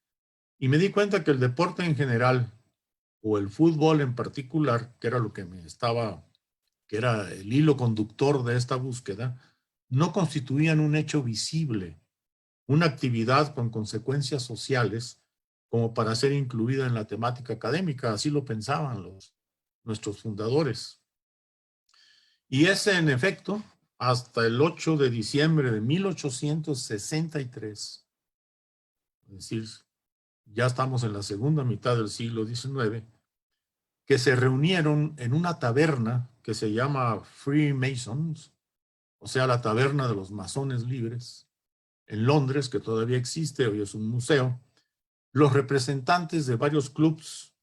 Y me di cuenta que el deporte en general, o el fútbol en particular, que era lo que que era el hilo conductor de esta búsqueda, no constituían un hecho visible, una actividad con consecuencias sociales como para ser incluida en la temática académica. Así lo pensaban nuestros fundadores. Y ese, en efecto, hasta el 8 de diciembre de 1863, es decir, ya estamos en la segunda mitad del siglo XIX, que se reunieron en una taberna que se llama Freemasons, o sea, la taberna de los masones libres, en Londres, que todavía existe, hoy es un museo, los representantes de varios clubes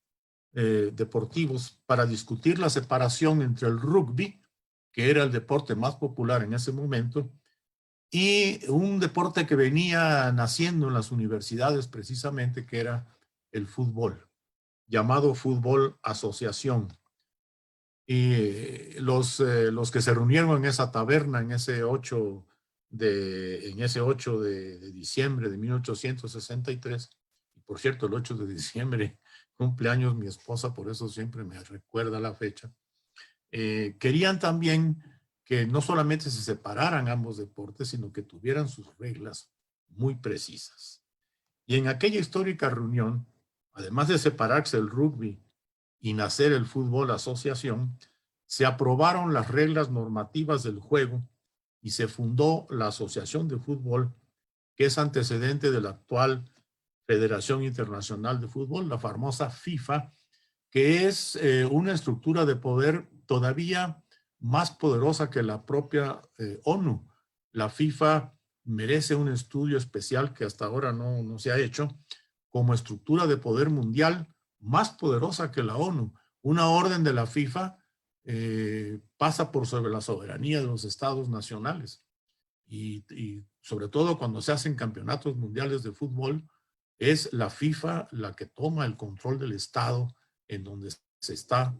deportivos para discutir la separación entre el rugby, que era el deporte más popular en ese momento, y un deporte que venía naciendo en las universidades precisamente, que era el fútbol, llamado fútbol asociación. Y los que se reunieron en esa taberna en ese 8 de diciembre de 1863, y por cierto, el 8 de diciembre cumpleaños mi esposa, por eso siempre me recuerda la fecha, querían también que no solamente se separaran ambos deportes, sino que tuvieran sus reglas muy precisas. Y en aquella histórica reunión, además de separarse el rugby y nacer el fútbol asociación, se aprobaron las reglas normativas del juego y se fundó la Asociación de Fútbol, que es antecedente de la actual Federación Internacional de Fútbol, la famosa FIFA, que es una estructura de poder todavía más poderosa que la propia ONU. La FIFA merece un estudio especial que hasta ahora no se ha hecho, como estructura de poder mundial más poderosa que la ONU. Una orden de la FIFA pasa por sobre la soberanía de los estados nacionales. y sobre todo cuando se hacen campeonatos mundiales de fútbol, es la FIFA la que toma el control del estado en donde se está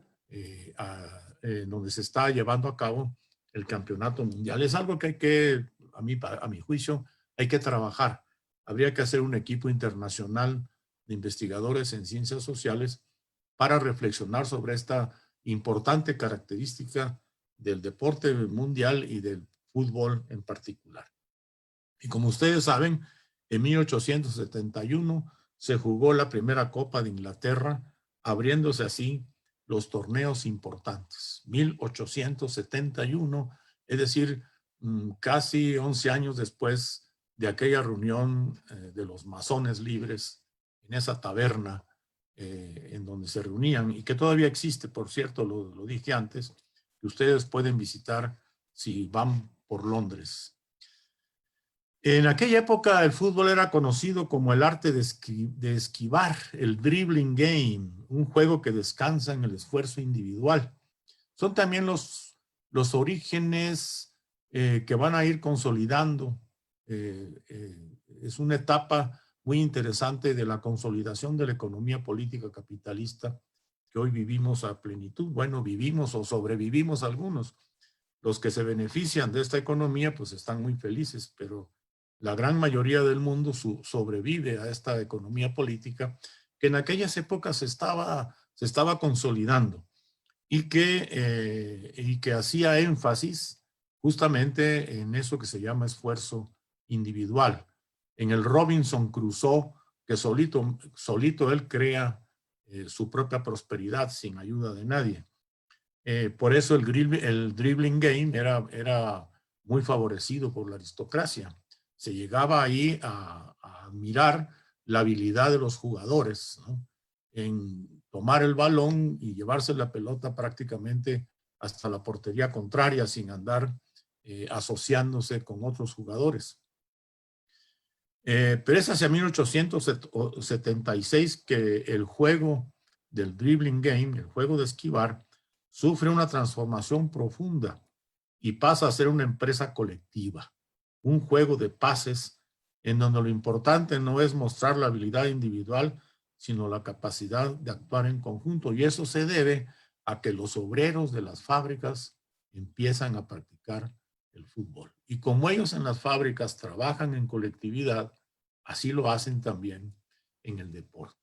llevando a cabo el campeonato mundial. Es algo que hay que, a mi juicio, hay que trabajar. Habría que hacer un equipo internacional de investigadores en ciencias sociales para reflexionar sobre esta importante característica del deporte mundial y del fútbol en particular. Y como ustedes saben, en 1871 se jugó la primera Copa de Inglaterra, abriéndose así los torneos importantes. 1871, es decir, casi 11 años después de aquella reunión de los masones libres en esa taberna en donde se reunían y que todavía existe, por cierto, lo dije antes, que ustedes pueden visitar si van por Londres. En aquella época el fútbol era conocido como el arte de esquivar, el dribbling game, un juego que descansa en el esfuerzo individual. Son también los orígenes que van a ir consolidando. Es una etapa muy interesante de la consolidación de la economía política capitalista que hoy vivimos a plenitud. Bueno, vivimos o sobrevivimos algunos. Los que se benefician de esta economía pues están muy felices, pero la gran mayoría del mundo sobrevive a esta economía política que en aquellas épocas se estaba consolidando y que hacía énfasis justamente en eso que se llama esfuerzo individual. En el Robinson Crusoe, que solito él crea su propia prosperidad sin ayuda de nadie. Por eso el dribbling game era muy favorecido por la aristocracia. Se llegaba ahí a admirar la habilidad de los jugadores, ¿no? En tomar el balón y llevarse la pelota prácticamente hasta la portería contraria sin andar asociándose con otros jugadores. Pero es hacia 1876 que el juego del dribbling game, el juego de esquivar, sufre una transformación profunda y pasa a ser una empresa colectiva, un juego de pases en donde lo importante no es mostrar la habilidad individual, sino la capacidad de actuar en conjunto. Y eso se debe a que los obreros de las fábricas empiezan a practicar el fútbol. Y como ellos en las fábricas trabajan en colectividad, así lo hacen también en el deporte.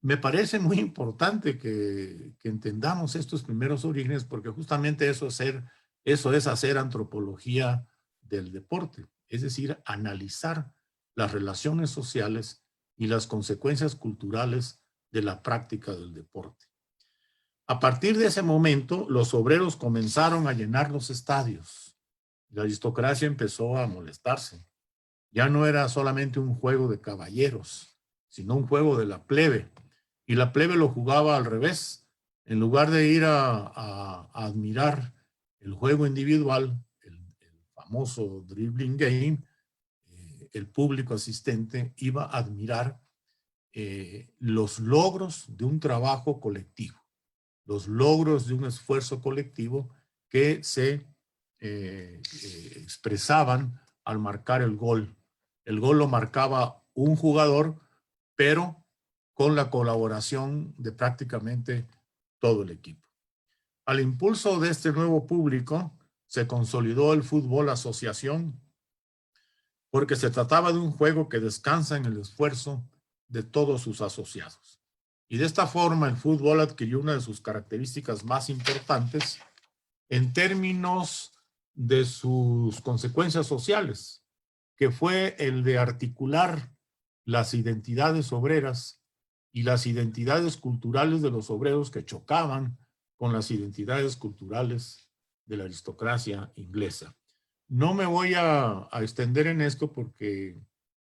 Me parece muy importante que entendamos estos primeros orígenes porque justamente eso es hacer antropología del deporte, es decir, analizar las relaciones sociales y las consecuencias culturales de la práctica del deporte. A partir de ese momento, los obreros comenzaron a llenar los estadios. La aristocracia empezó a molestarse. Ya no era solamente un juego de caballeros, sino un juego de la plebe. Y la plebe lo jugaba al revés. En lugar de ir a admirar el juego individual, el famoso dribbling game, el público asistente iba a admirar los logros de un trabajo colectivo, los logros de un esfuerzo colectivo que se expresaban al marcar el gol. El gol lo marcaba un jugador, pero con la colaboración de prácticamente todo el equipo. Al impulso de este nuevo público se consolidó el fútbol asociación, porque se trataba de un juego que descansa en el esfuerzo de todos sus asociados. Y de esta forma el fútbol adquirió una de sus características más importantes en términos de sus consecuencias sociales, que fue el de articular las identidades obreras y las identidades culturales de los obreros que chocaban con las identidades culturales de la aristocracia inglesa. No me voy a extender en esto porque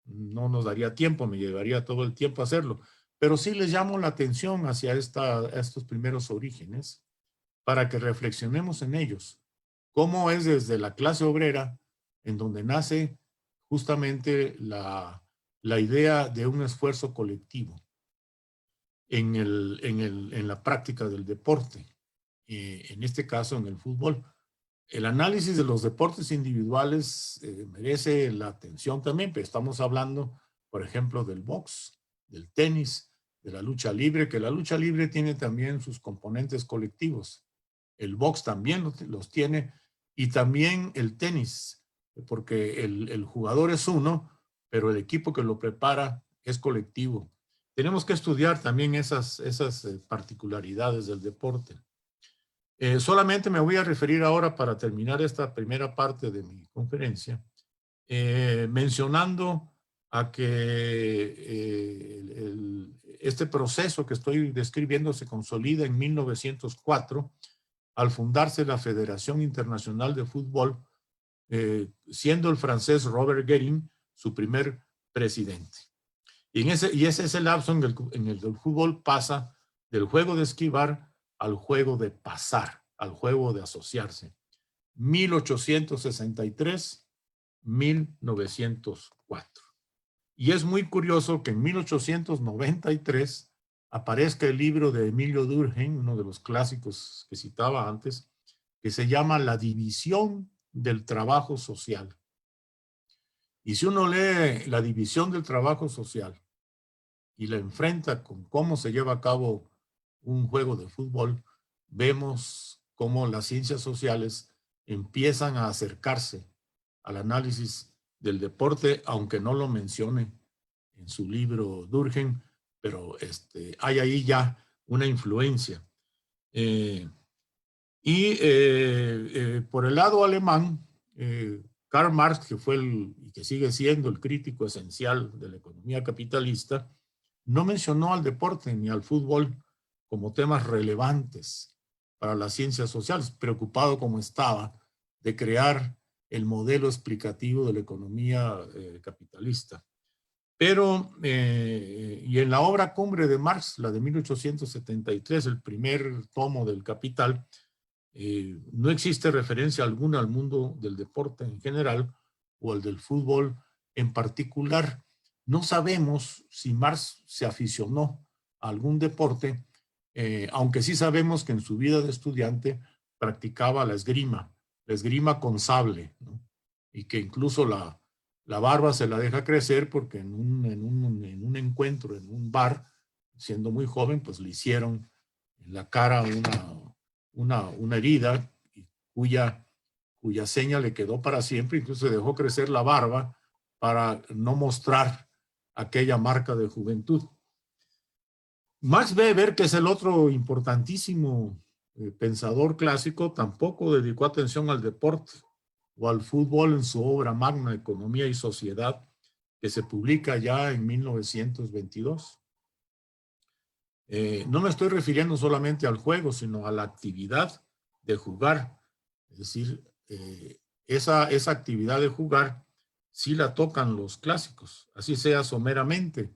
no nos daría tiempo, me llevaría todo el tiempo a hacerlo, pero sí les llamo la atención hacia estos primeros orígenes para que reflexionemos en ellos. Cómo es desde la clase obrera en donde nace justamente la idea de un esfuerzo colectivo en la práctica del deporte, en este caso en el fútbol. El análisis de los deportes individuales merece la atención también, pero estamos hablando, por ejemplo, del box, del tenis, de la lucha libre, que la lucha libre tiene también sus componentes colectivos. El box también los tiene, y también el tenis, porque el jugador es uno, pero el equipo que lo prepara es colectivo. Tenemos que estudiar también esas particularidades del deporte. Solamente me voy a referir ahora, para terminar esta primera parte de mi conferencia, mencionando a que este proceso que estoy describiendo se consolida en 1904 al fundarse la Federación Internacional de Fútbol, siendo el francés Robert Guérin su primer presidente. Y ese es el lapso en el que el fútbol pasa del juego de esquivar al juego de pasar, al juego de asociarse. 1863-1904. Y es muy curioso que en 1893 aparezca el libro de Emilio Durkheim, uno de los clásicos que citaba antes, que se llama La división del trabajo social. Y si uno lee la división del trabajo social y la enfrenta con cómo se lleva a cabo un juego de fútbol, vemos cómo las ciencias sociales empiezan a acercarse al análisis del deporte, aunque no lo mencione en su libro Durkheim, pero hay ahí ya una influencia. Por el lado alemán, Karl Marx, que fue y que sigue siendo el crítico esencial de la economía capitalista, no mencionó al deporte ni al fútbol como temas relevantes para las ciencias sociales, preocupado como estaba de crear el modelo explicativo de la economía capitalista. Pero, y en la obra cumbre de Marx, la de 1873, el primer tomo del Capital, no existe referencia alguna al mundo del deporte en general o al del fútbol en particular. No sabemos si Marx se aficionó a algún deporte, aunque sí sabemos que en su vida de estudiante practicaba la esgrima con sable, ¿no? Y que incluso la barba se la deja crecer porque en un encuentro, en un bar, siendo muy joven, pues le hicieron en la cara una herida cuya seña le quedó para siempre, incluso dejó crecer la barba para no mostrar aquella marca de juventud. Max Weber, que es el otro importantísimo pensador clásico, tampoco dedicó atención al deporte o al fútbol en su obra magna Economía y Sociedad, que se publica ya en 1922. No me estoy refiriendo solamente al juego, sino a la actividad de jugar. Es decir, esa actividad de jugar sí la tocan los clásicos, así sea someramente.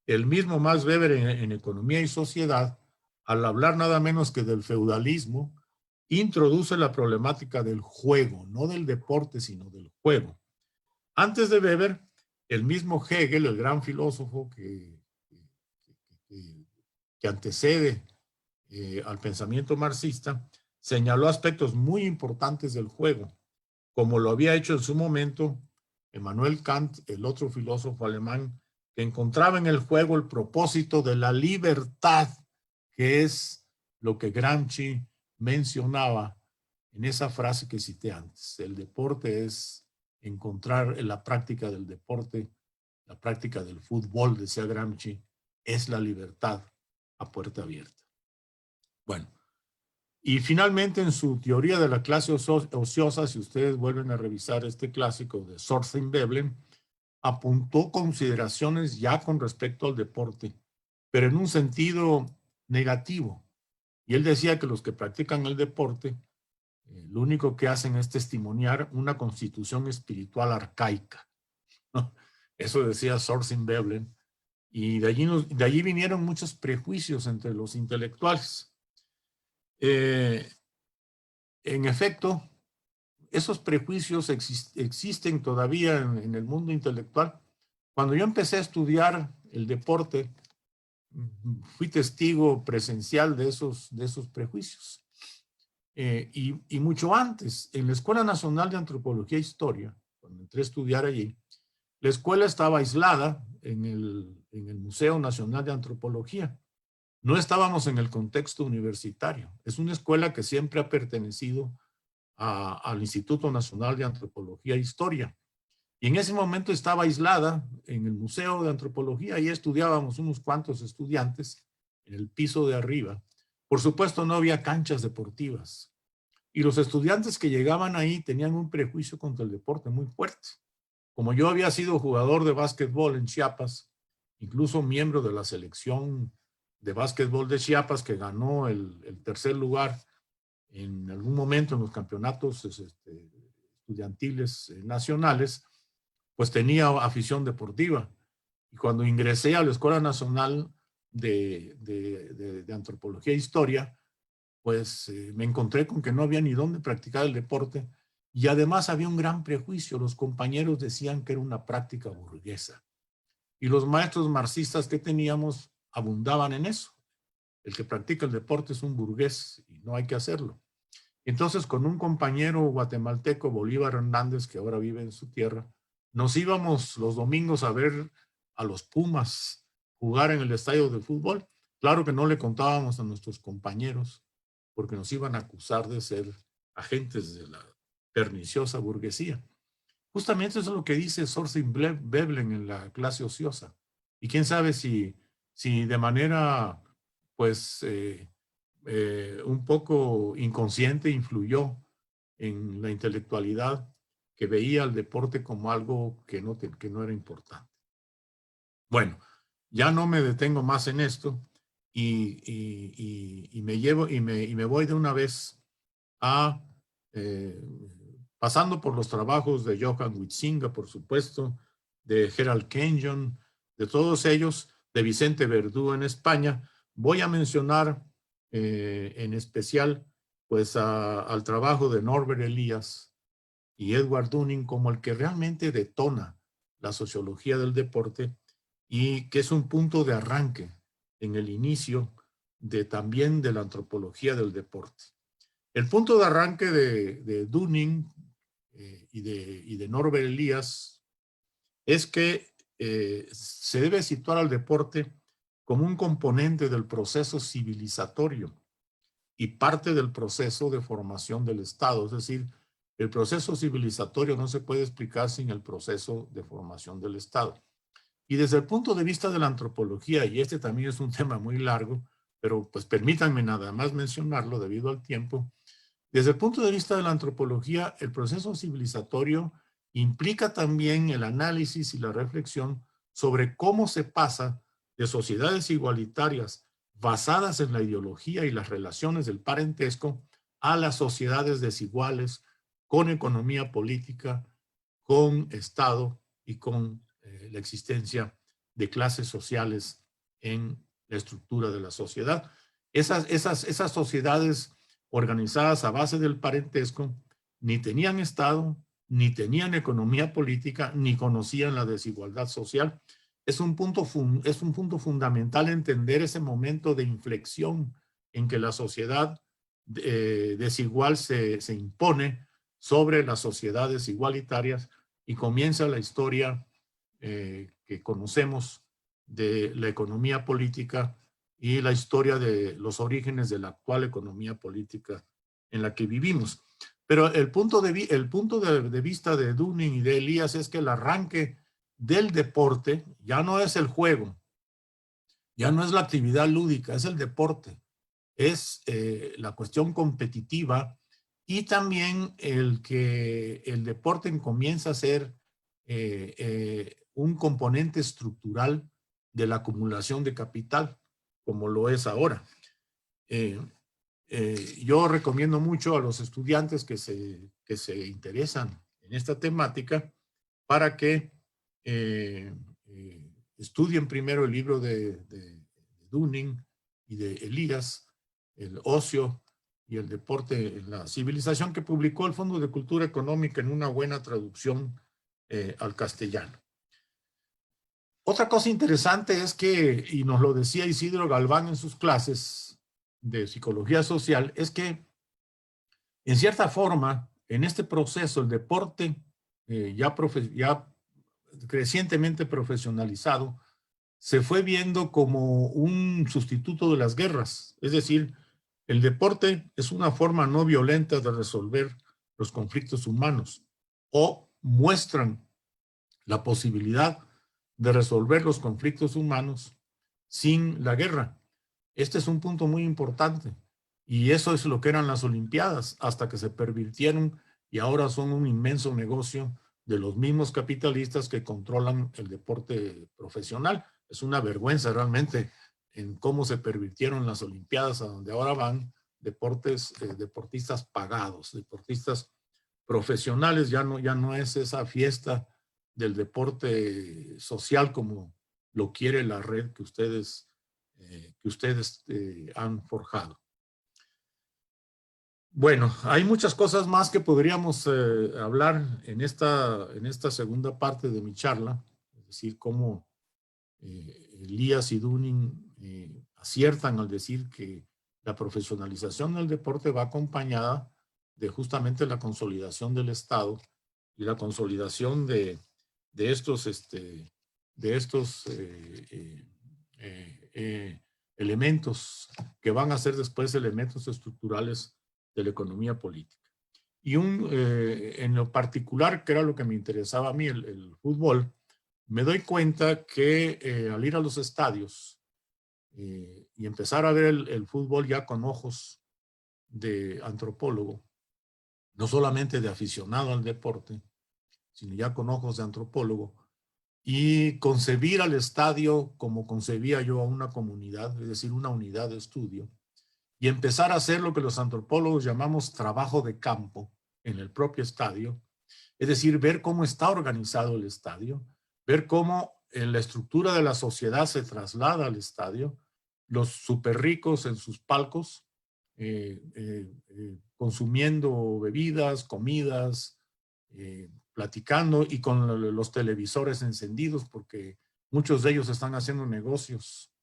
El mismo Max Weber en Economía y Sociedad, al hablar nada menos que del feudalismo, introduce la problemática del juego, no del deporte, sino del juego. Antes de Weber, el mismo Hegel, el gran filósofo que antecede al pensamiento marxista, señaló aspectos muy importantes del juego, como lo había hecho en su momento Immanuel Kant, el otro filósofo alemán, que encontraba en el juego el propósito de la libertad, que es lo que Gramsci mencionaba en esa frase que cité antes. El deporte es encontrar en la práctica del deporte, la práctica del fútbol, decía Gramsci, es la libertad a puerta abierta. Bueno, y finalmente en su teoría de la clase ociosa, si ustedes vuelven a revisar este clásico de Thorstein Veblen, apuntó consideraciones ya con respecto al deporte, pero en un sentido negativo. Y él decía que los que practican el deporte, lo único que hacen es testimoniar una constitución espiritual arcaica, ¿no? Eso decía Thorstein Veblen. Y de allí vinieron muchos prejuicios entre los intelectuales. En efecto, esos prejuicios existen todavía en el mundo intelectual. Cuando yo empecé a estudiar el deporte, fui testigo presencial de esos prejuicios. y mucho antes. En la Escuela Nacional de Antropología e Historia, cuando entré a estudiar allí, la escuela estaba aislada en el Museo Nacional de Antropología. No estábamos en el contexto universitario. Es una escuela que siempre ha pertenecido al Instituto Nacional de Antropología e Historia. Y en ese momento estaba aislada en el Museo de Antropología. Ahí estudiábamos unos cuantos estudiantes en el piso de arriba. Por supuesto, no había canchas deportivas. Y los estudiantes que llegaban ahí tenían un prejuicio contra el deporte muy fuerte. Como yo había sido jugador de básquetbol en Chiapas, incluso miembro de la selección de básquetbol de Chiapas que ganó el tercer lugar en algún momento en los campeonatos estudiantiles nacionales, pues tenía afición deportiva. Y cuando ingresé a la Escuela Nacional de Antropología e Historia, pues me encontré con que no había ni dónde practicar el deporte y además había un gran prejuicio. Los compañeros decían que era una práctica burguesa. Y los maestros marxistas que teníamos abundaban en eso. El que practica el deporte es un burgués y no hay que hacerlo. Entonces, con un compañero guatemalteco, Bolívar Hernández, que ahora vive en su tierra, nos íbamos los domingos a ver a los Pumas jugar en el estadio de fútbol. Claro que no le contábamos a nuestros compañeros porque nos iban a acusar de ser agentes de la perniciosa burguesía. Justamente eso es lo que dice Sorsing Veblen en la clase ociosa. Y quién sabe si de manera, pues, un poco inconsciente influyó en la intelectualidad que veía el deporte como algo que no era importante. Bueno, ya no me detengo más en esto y me voy de una vez a pasando por los trabajos de Johan Huizinga, por supuesto, de Gerald Kenyon, de todos ellos, de Vicente Verdú en España. Voy a mencionar en especial pues al trabajo de Norbert Elias y Edward Dunning como el que realmente detona la sociología del deporte y que es un punto de arranque en el inicio también de la antropología del deporte. El punto de arranque de Dunning y de Norbert Elias es que se debe situar al deporte como un componente del proceso civilizatorio y parte del proceso de formación del Estado. Es decir, el proceso civilizatorio no se puede explicar sin el proceso de formación del Estado. Y desde el punto de vista de la antropología, y este también es un tema muy largo, pero pues permítanme nada más mencionarlo debido al tiempo. Desde el punto de vista de la antropología, el proceso civilizatorio implica también el análisis y la reflexión sobre cómo se pasa de sociedades igualitarias basadas en la ideología y las relaciones del parentesco a las sociedades desiguales con economía política, con Estado y con la existencia de clases sociales en la estructura de la sociedad. Esas sociedades organizadas a base del parentesco ni tenían Estado, ni tenían economía política, ni conocían la desigualdad social. Es un punto fundamental entender ese momento de inflexión en que la sociedad desigual se impone sobre las sociedades igualitarias y comienza la historia que conocemos de la economía política y la historia de los orígenes de la actual economía política en la que vivimos. Pero el punto de vista de Dunning y de Elias es que el arranque del deporte ya no es el juego, ya no es la actividad lúdica, es el deporte, es la cuestión competitiva y también el que el deporte comienza a ser un componente estructural de la acumulación de capital, como lo es ahora. Yo recomiendo mucho a los estudiantes que se interesan en esta temática para que estudien primero el libro de Dunning y de Elias, El ocio y el deporte en la civilización, que publicó el Fondo de Cultura Económica en una buena traducción al castellano. Otra cosa interesante es que, y nos lo decía Isidro Galván en sus clases de psicología social, es que En cierta forma, en este proceso, el deporte ya crecientemente profesionalizado se fue viendo como un sustituto de las guerras. Es decir, el deporte es una forma no violenta de resolver los conflictos humanos, o muestran la posibilidad de resolver los conflictos humanos sin la guerra. Este es un punto muy importante, y eso es lo que eran las Olimpiadas, hasta que se pervirtieron y ahora son un inmenso negocio de los mismos capitalistas que controlan el deporte profesional. Es una vergüenza realmente en cómo se pervirtieron las Olimpiadas, a donde ahora van deportistas pagados, deportistas profesionales. Ya no es esa fiesta del deporte social como lo quiere la red que ustedes han forjado. Bueno, hay muchas cosas más que podríamos hablar en esta segunda parte de mi charla, es decir, cómo Elías y Dunning aciertan al decir que la profesionalización del deporte va acompañada de justamente la consolidación del Estado y la consolidación de estos elementos que van a ser después elementos estructurales de la economía política. Y en lo particular, que era lo que me interesaba a mí, el fútbol, me doy cuenta que al ir a los estadios y empezar a ver el fútbol ya con ojos de antropólogo, no solamente de aficionado al deporte, sino ya con ojos de antropólogo, y concebir al estadio como concebía yo a una comunidad, es decir, una unidad de estudio, y empezar a hacer lo que los antropólogos llamamos trabajo de campo en el propio estadio, es decir, ver cómo está organizado el estadio, ver cómo la estructura de la sociedad se traslada al estadio, los súper ricos en sus palcos, consumiendo bebidas, comidas, platicando y con los televisores encendidos, porque muchos de ellos están haciendo negocios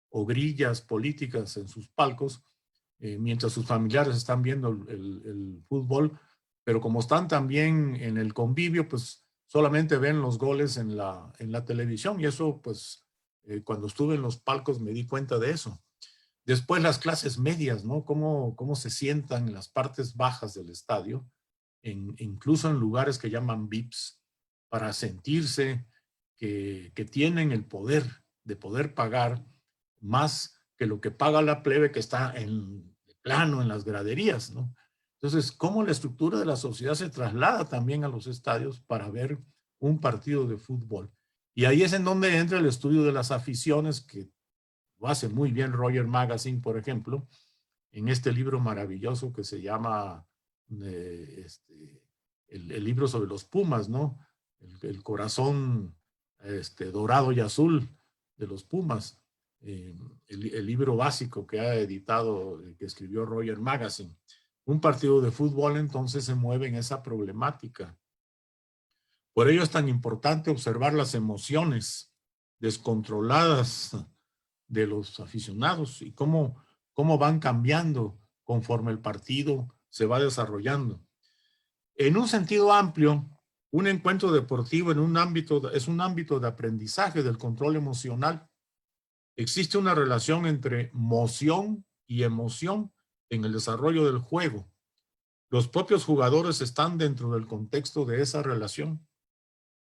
o grillas políticas en sus palcos, mientras sus familiares están viendo el fútbol, pero como están también en el convivio, pues solamente ven los goles en la televisión, y eso pues cuando estuve en los palcos me di cuenta de eso. Después las clases medias, ¿no? Cómo se sientan en las partes bajas del estadio, incluso en lugares que llaman VIPs, para sentirse que tienen el poder de poder pagar más que lo que paga la plebe que está en plano en las graderías, ¿no? Entonces, cómo la estructura de la sociedad se traslada también a los estadios para ver un partido de fútbol. Y ahí es en donde entra el estudio de las aficiones, que lo hace muy bien Roger Magazine, por ejemplo, en este libro maravilloso que se llama el libro sobre los Pumas, ¿no? El corazón dorado y azul de los Pumas. El libro básico que ha editado, que escribió Roger Magazine. Un partido de fútbol entonces se mueve en esa problemática. Por ello es tan importante observar las emociones descontroladas de los aficionados y cómo van cambiando conforme el partido se va desarrollando. En un sentido amplio, un encuentro deportivo es un ámbito de aprendizaje del control emocional. Existe una relación entre moción y emoción en el desarrollo del juego. Los propios jugadores están dentro del contexto de esa relación.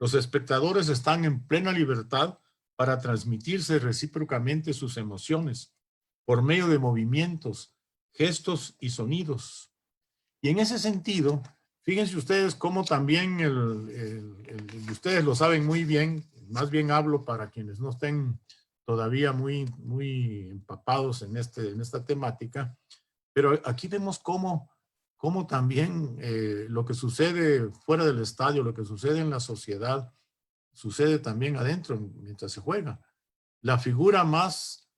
Los espectadores están en plena libertad para transmitirse recíprocamente sus emociones por medio de movimientos, gestos y sonidos. Y en ese sentido, fíjense ustedes cómo también ustedes lo saben muy bien, más bien hablo para quienes no estén todavía muy empapados en esta temática, pero aquí vemos cómo también lo que sucede fuera del estadio, lo que sucede en la sociedad, sucede también adentro mientras se juega. La figura más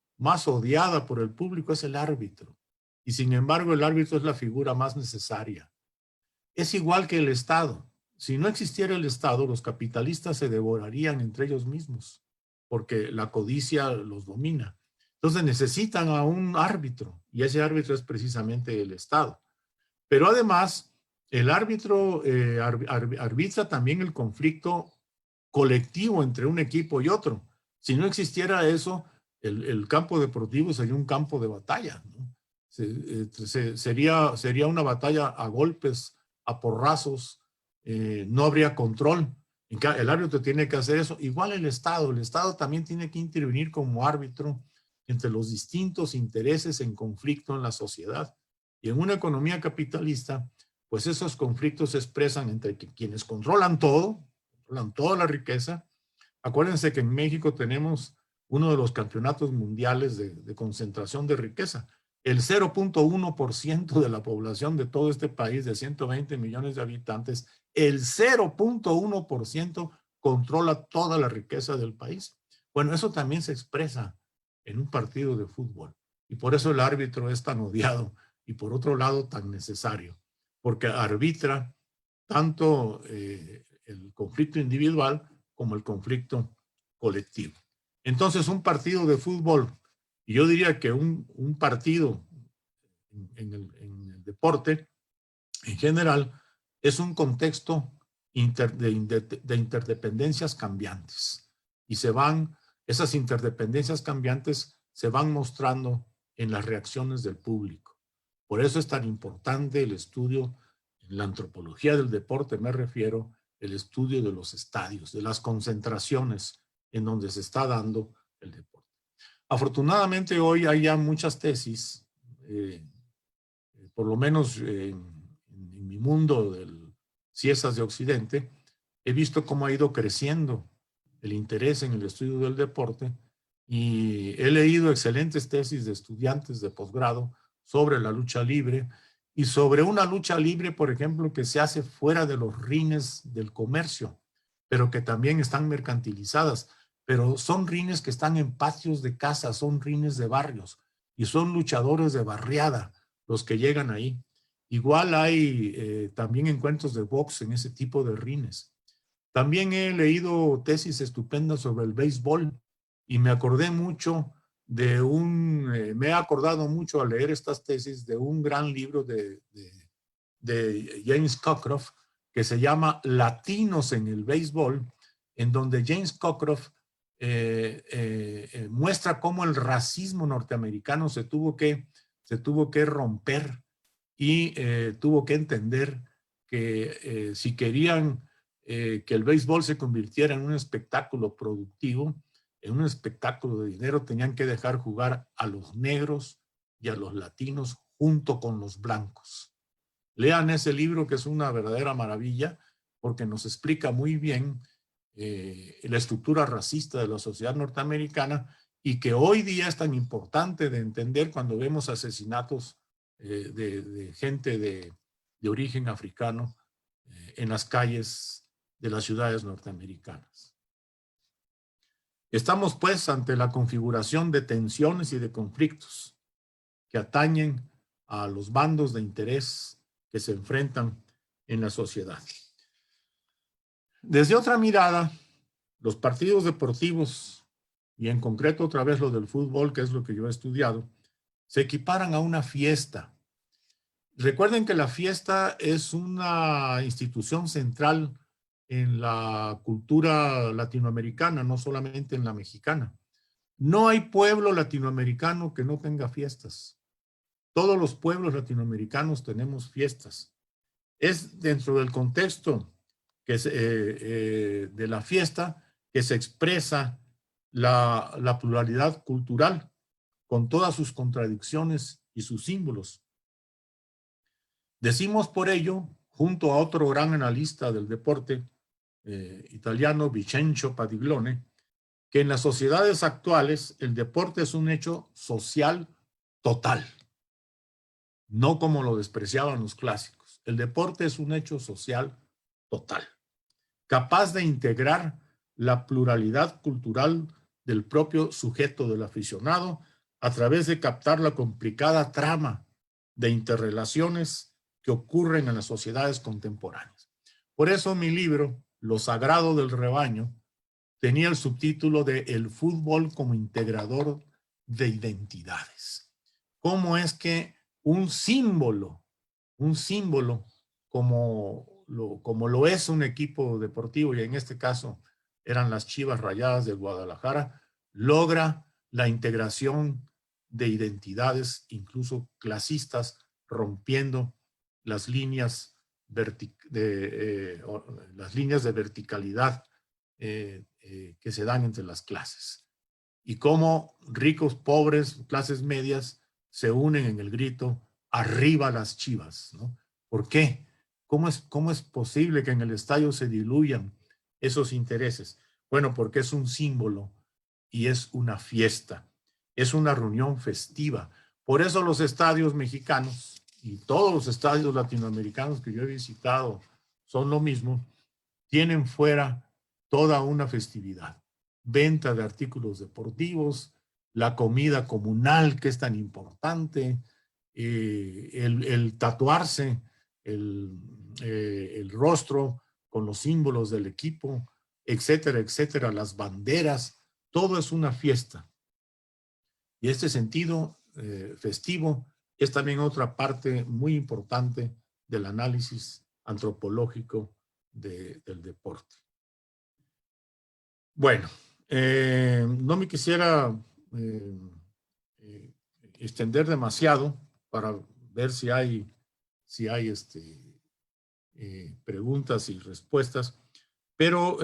odiada por el público es el árbitro, y sin embargo el árbitro es la figura más necesaria. Es igual que el Estado. Si no existiera el Estado, los capitalistas se devorarían entre ellos mismos, porque la codicia los domina. Entonces necesitan a un árbitro, y ese árbitro es precisamente el Estado. Pero además, el árbitro arbitra también el conflicto colectivo entre un equipo y otro. Si no existiera eso, el campo deportivo sería un campo de batalla, ¿no? Sería una batalla a golpes, a porrazos, no habría control. El árbitro tiene que hacer eso. Igual el Estado también tiene que intervenir como árbitro entre los distintos intereses en conflicto en la sociedad. Y en una economía capitalista, pues esos conflictos se expresan entre quienes controlan toda la riqueza. Acuérdense que en México tenemos uno de los campeonatos mundiales de concentración de riqueza. El 0.1% de la población de todo este país, de 120 millones de habitantes, el 0.1% controla toda la riqueza del país. Bueno, eso también se expresa en un partido de fútbol. Y por eso el árbitro es tan odiado y por otro lado tan necesario, porque arbitra tanto el conflicto individual como el conflicto colectivo. Entonces, un partido de fútbol, y yo diría que un partido en el deporte en general, es un contexto de interdependencias cambiantes. Y esas interdependencias cambiantes se van mostrando en las reacciones del público. Por eso es tan importante el estudio, en la antropología del deporte me refiero, el estudio de los estadios, de las concentraciones en donde se está dando el deporte. Afortunadamente hoy hay ya muchas tesis, por lo menos en mi mundo del Ciesas de Occidente, he visto cómo ha ido creciendo el interés en el estudio del deporte y he leído excelentes tesis de estudiantes de posgrado sobre la lucha libre y sobre una lucha libre, por ejemplo, que se hace fuera de los rines del comercio, pero que también están mercantilizadas, pero son rines que están en patios de casa, son rines de barrios y son luchadores de barriada los que llegan ahí. Igual hay también encuentros de box en ese tipo de rines. También he leído tesis estupendas sobre el béisbol y me acordé mucho me he acordado mucho al leer estas tesis de un gran libro de James Cockcroft que se llama Latinos en el béisbol, en donde James Cockcroft muestra cómo el racismo norteamericano se tuvo que romper y tuvo que entender que si querían que el béisbol se convirtiera en un espectáculo productivo, en un espectáculo de dinero, tenían que dejar jugar a los negros y a los latinos junto con los blancos. Lean ese libro que es una verdadera maravilla porque nos explica muy bien la estructura racista de la sociedad norteamericana y que hoy día es tan importante de entender cuando vemos asesinatos de gente de origen africano en las calles de las ciudades norteamericanas. Estamos pues ante la configuración de tensiones y de conflictos que atañen a los bandos de interés que se enfrentan en la sociedad. Desde otra mirada, los partidos deportivos, y en concreto otra vez lo del fútbol, que es lo que yo he estudiado, se equiparan a una fiesta. Recuerden que la fiesta es una institución central en la cultura latinoamericana, no solamente en la mexicana. No hay pueblo latinoamericano que no tenga fiestas. Todos los pueblos latinoamericanos tenemos fiestas. Es dentro del contexto de la fiesta que se expresa la pluralidad cultural con todas sus contradicciones y sus símbolos. Decimos por ello, junto a otro gran analista del deporte italiano, Vincenzo Padiglione, que en las sociedades actuales el deporte es un hecho social total, no como lo despreciaban los clásicos. El deporte es un hecho social total, capaz de integrar la pluralidad cultural del propio sujeto del aficionado a través de captar la complicada trama de interrelaciones que ocurren en las sociedades contemporáneas. Por eso mi libro, Lo Sagrado del Rebaño, tenía el subtítulo de El fútbol como integrador de identidades. ¿Cómo es que un símbolo un símbolo como lo es un equipo deportivo, y en este caso eran las Chivas Rayadas de Guadalajara, logra la integración de identidades, incluso clasistas, rompiendo las líneas de verticalidad que se dan entre las clases. Y cómo ricos, pobres, clases medias se unen en el grito arriba las Chivas, ¿no? ¿Por qué? ¿Cómo es posible que en el estadio se diluyan esos intereses? Bueno, porque es un símbolo y es una fiesta, es una reunión festiva. Por eso los estadios mexicanos y todos los estadios latinoamericanos que yo he visitado son lo mismo, tienen fuera toda una festividad. Venta de artículos deportivos, la comida comunal que es tan importante, el tatuarse el rostro con los símbolos del equipo, etcétera, etcétera, las banderas, todo es una fiesta. Y este sentido festivo es también otra parte muy importante del análisis antropológico del deporte. Bueno, no me quisiera extender demasiado para ver si hay preguntas y respuestas, pero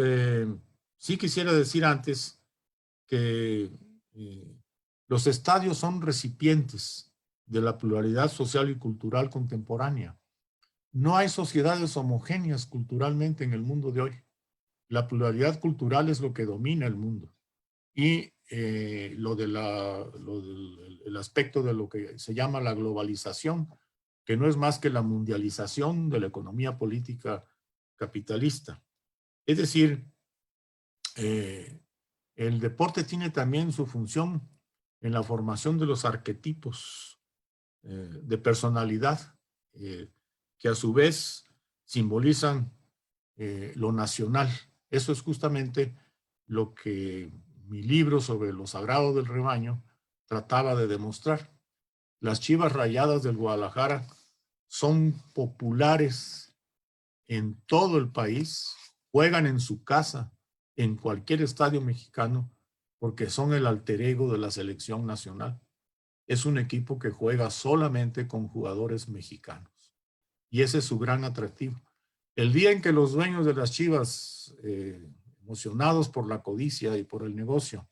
sí quisiera decir antes que los estadios son recipientes de la pluralidad social y cultural contemporánea. No hay sociedades homogéneas culturalmente en el mundo de hoy. La pluralidad cultural es lo que domina el mundo. Y el aspecto de lo que se llama la globalización, que no es más que la mundialización de la economía política capitalista. Es decir, el deporte tiene también su función en la formación de los arquetipos de personalidad, que a su vez simbolizan lo nacional. Eso es justamente lo que mi libro sobre lo sagrado del rebaño trataba de demostrar. Las Chivas Rayadas del Guadalajara son populares en todo el país, juegan en su casa, en cualquier estadio mexicano, porque son el alter ego de la selección nacional. Es un equipo que juega solamente con jugadores mexicanos. Y ese es su gran atractivo. El día en que los dueños de las Chivas, emocionados por la codicia y por el negocio,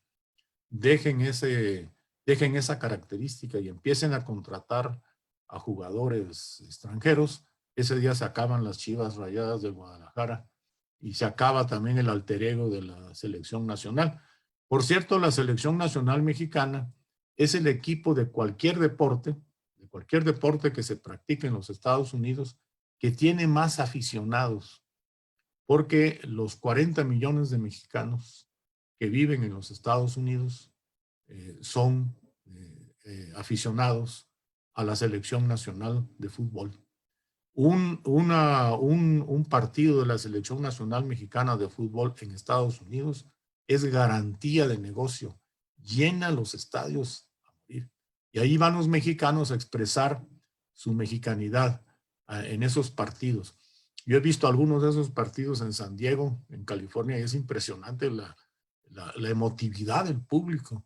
dejen esa característica y empiecen a contratar a jugadores extranjeros, ese día se acaban las Chivas Rayadas de Guadalajara y se acaba también el alter ego de la selección nacional. Por cierto, la selección nacional mexicana es el equipo de cualquier deporte que se practique en los Estados Unidos, que tiene más aficionados, porque los 40 millones de mexicanos que viven en los Estados Unidos son aficionados a la selección nacional de fútbol. Un partido de la selección nacional mexicana de fútbol en Estados Unidos es garantía de negocio, llena los estadios a morir. Y ahí van los mexicanos a expresar su mexicanidad en esos partidos. Yo he visto algunos de esos partidos en San Diego, en California, y es impresionante la emotividad del público.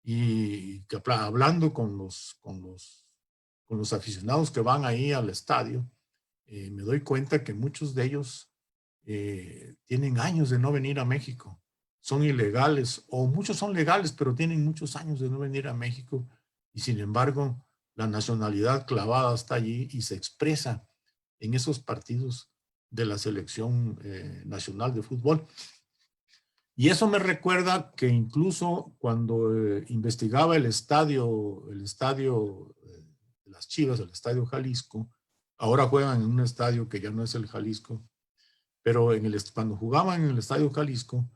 Y que, hablando con los aficionados que van ahí al estadio, me doy cuenta que muchos de ellos tienen años de no venir a México. Son ilegales, o muchos son legales, pero tienen muchos años de no venir a México. Y sin embargo, la nacionalidad clavada está allí y se expresa en esos partidos de la selección nacional de fútbol. Y eso me recuerda que incluso cuando investigaba el estadio de las Chivas, el Estadio Jalisco, ahora juegan en un estadio que ya no es el Jalisco, pero cuando jugaban en el Estadio Jalisco,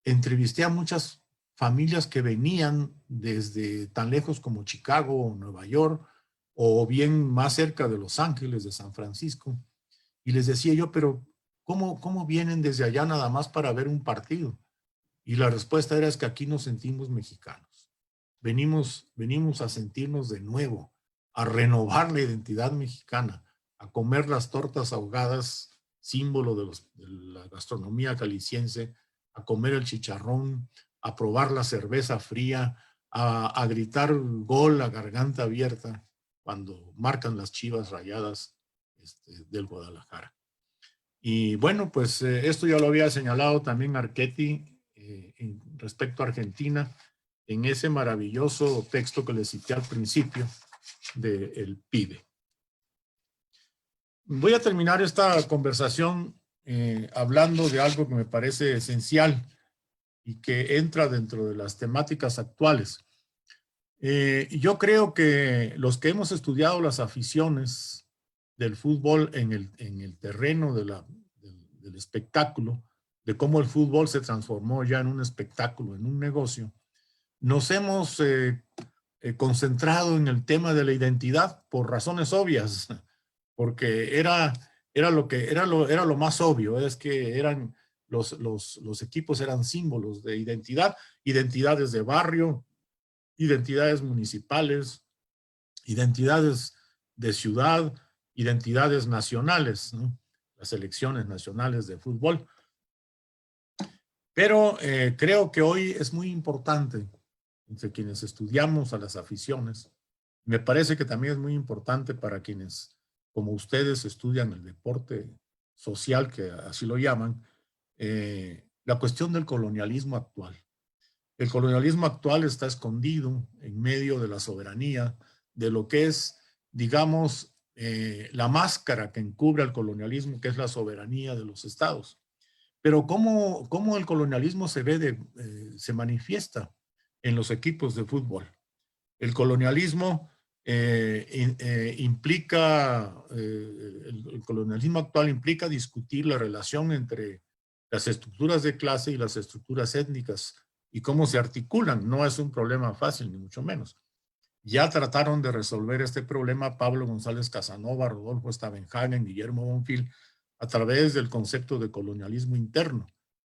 entrevisté a muchas familias que venían desde tan lejos como Chicago o Nueva York, o bien más cerca de Los Ángeles, de San Francisco, y les decía yo, pero ¿cómo vienen desde allá nada más para ver un partido? Y la respuesta era, es que aquí nos sentimos mexicanos. Venimos a sentirnos de nuevo, a renovar la identidad mexicana, a comer las tortas ahogadas, símbolo de la gastronomía caliciense, a comer el chicharrón, a probar la cerveza fría, a gritar gol a garganta abierta cuando marcan las Chivas Rayadas del Guadalajara. Y bueno, pues esto ya lo había señalado también Archetti respecto a Argentina en ese maravilloso texto que le cité al principio del PIDE. Voy a terminar esta conversación hablando de algo que me parece esencial y que entra dentro de las temáticas actuales. Yo creo que los que hemos estudiado las aficiones del fútbol en el terreno del espectáculo, de cómo el fútbol se transformó ya en un espectáculo, en un negocio, nos hemos concentrado en el tema de la identidad por razones obvias, porque era lo más obvio, es que eran los equipos eran símbolos de identidad, identidades de barrio, identidades municipales, identidades de ciudad, identidades nacionales, ¿no? Las selecciones nacionales de fútbol. Pero creo que hoy es muy importante, entre quienes estudiamos a las aficiones, me parece que también es muy importante para quienes, como ustedes, estudian el deporte social, que así lo llaman, la cuestión del colonialismo actual. El colonialismo actual está escondido en medio de la soberanía, de lo que es, digamos, la máscara que encubre al colonialismo, que es la soberanía de los estados. Pero ¿cómo el colonialismo se manifiesta en los equipos de fútbol? El colonialismo el colonialismo actual implica discutir la relación entre las estructuras de clase y las estructuras étnicas y cómo se articulan. No es un problema fácil, ni mucho menos. Ya trataron de resolver este problema Pablo González Casanova, Rodolfo Stavenhagen, Guillermo Bonfil, a través del concepto de colonialismo interno.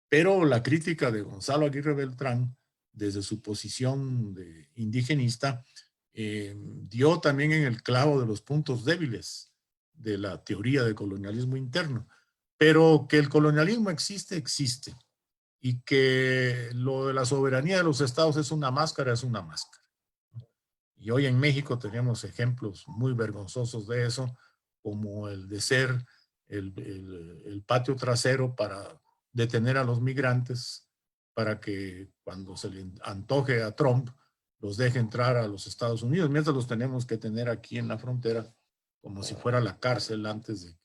Pero la crítica de Gonzalo Aguirre Beltrán, desde su posición de indigenista, dio también en el clavo de los puntos débiles de la teoría de colonialismo interno. Pero que el colonialismo existe, existe. Y que lo de la soberanía de los estados es una máscara, es una máscara. Y hoy en México tenemos ejemplos muy vergonzosos de eso, como el de ser el patio trasero para detener a los migrantes, para que cuando se le antoje a Trump, los deje entrar a los Estados Unidos, mientras los tenemos que tener aquí en la frontera, como si fuera la cárcel antes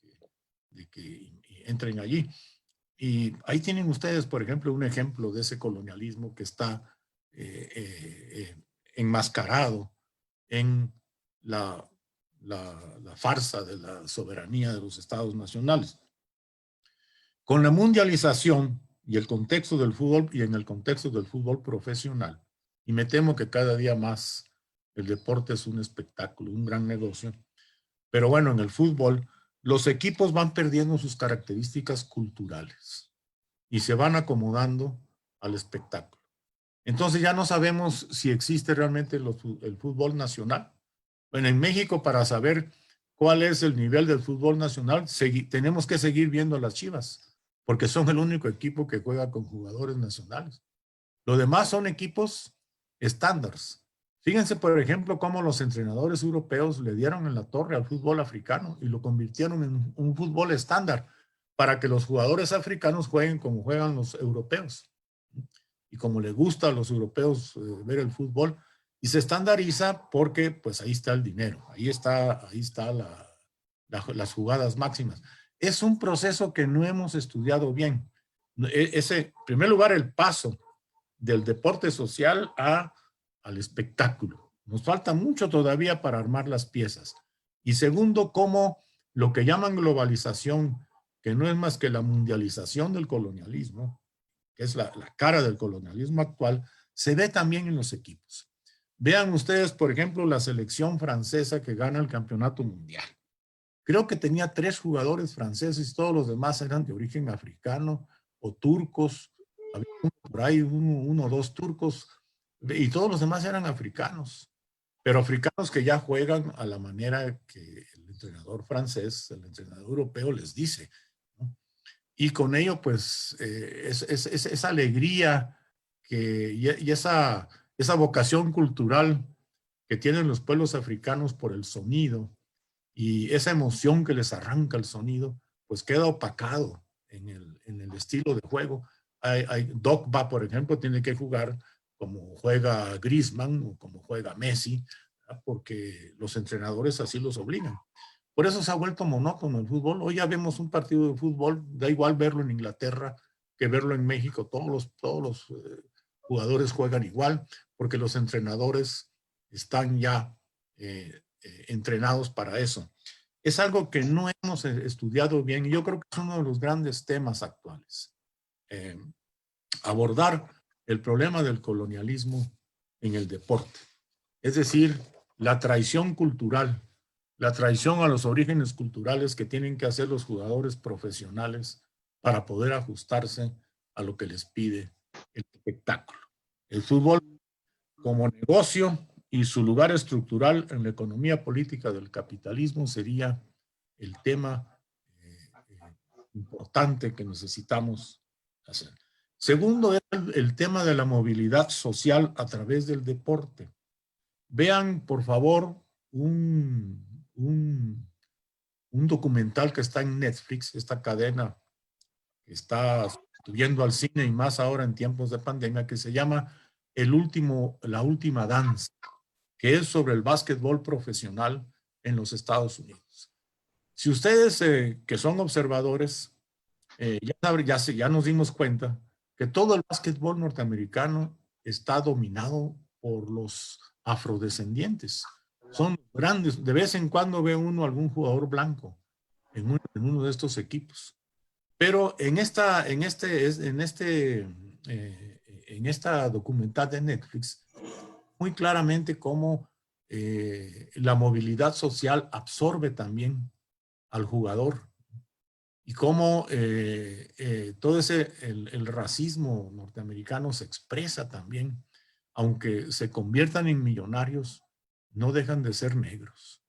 de que entren allí. Y ahí tienen ustedes, por ejemplo, un ejemplo de ese colonialismo que está enmascarado en la farsa de la soberanía de los estados nacionales. Con la mundialización y el contexto del fútbol, y en el contexto del fútbol profesional, y me temo que cada día más el deporte es un espectáculo, un gran negocio, pero bueno, en el fútbol los equipos van perdiendo sus características culturales y se van acomodando al espectáculo. Entonces ya no sabemos si existe realmente el fútbol nacional. Bueno, en México, para saber cuál es el nivel del fútbol nacional, tenemos que seguir viendo a las Chivas, porque son el único equipo que juega con jugadores nacionales. Lo demás son equipos estándares. Fíjense, por ejemplo, cómo los entrenadores europeos le dieron en la torre al fútbol africano y lo convirtieron en un fútbol estándar para que los jugadores africanos jueguen como juegan los europeos. Y como les gusta a los europeos ver el fútbol, y se estandariza porque pues ahí está el dinero, ahí está las jugadas máximas. Es un proceso que no hemos estudiado bien. En primer lugar, el paso del deporte social al espectáculo. Nos falta mucho todavía para armar las piezas. Y segundo, cómo lo que llaman globalización, que no es más que la mundialización del colonialismo, que es la cara del colonialismo actual, se ve también en los equipos. Vean ustedes, por ejemplo, la selección francesa que gana el campeonato mundial. Creo que tenía 3 jugadores franceses y todos los demás eran de origen africano o turcos. Había por ahí uno o 2 turcos y todos los demás eran africanos. Pero africanos que ya juegan a la manera que entrenador francés, el entrenador europeo les dice, ¿no? Y con ello, pues, esa alegría y esa vocación cultural que tienen los pueblos africanos por el sonido y esa emoción que les arranca el sonido, pues queda opacado en el estilo de juego. Drogba, por ejemplo, tiene que jugar como juega Griezmann o como juega Messi, ¿verdad? Porque los entrenadores así los obligan. Por eso se ha vuelto monótono el fútbol. Hoy ya vemos un partido de fútbol, da igual verlo en Inglaterra que verlo en México. Todos los jugadores juegan igual porque los entrenadores están ya entrenados para eso. Es algo que no hemos estudiado bien y yo creo que es uno de los grandes temas actuales. Abordar el problema del colonialismo en el deporte. Es decir, la traición cultural, la traición a los orígenes culturales que tienen que hacer los jugadores profesionales para poder ajustarse a lo que les pide el espectáculo. El fútbol como negocio y su lugar estructural en la economía política del capitalismo sería el tema importante que necesitamos hacer. Segundo, el tema de la movilidad social a través del deporte. Vean, por favor, un documental que está en Netflix, esta cadena que está subiendo al cine y más ahora en tiempos de pandemia, que se llama La Última Danza, que es sobre el básquetbol profesional en los Estados Unidos. Si ustedes que son observadores, ya nos dimos cuenta que todo el básquetbol norteamericano está dominado por los afrodescendientes. Son grandes, de vez en cuando ve uno algún jugador blanco en uno de estos equipos. Pero en esta documental de Netflix, muy claramente cómo la movilidad social absorbe también al jugador y cómo todo el racismo norteamericano se expresa también, aunque se conviertan en millonarios, no dejan de ser negros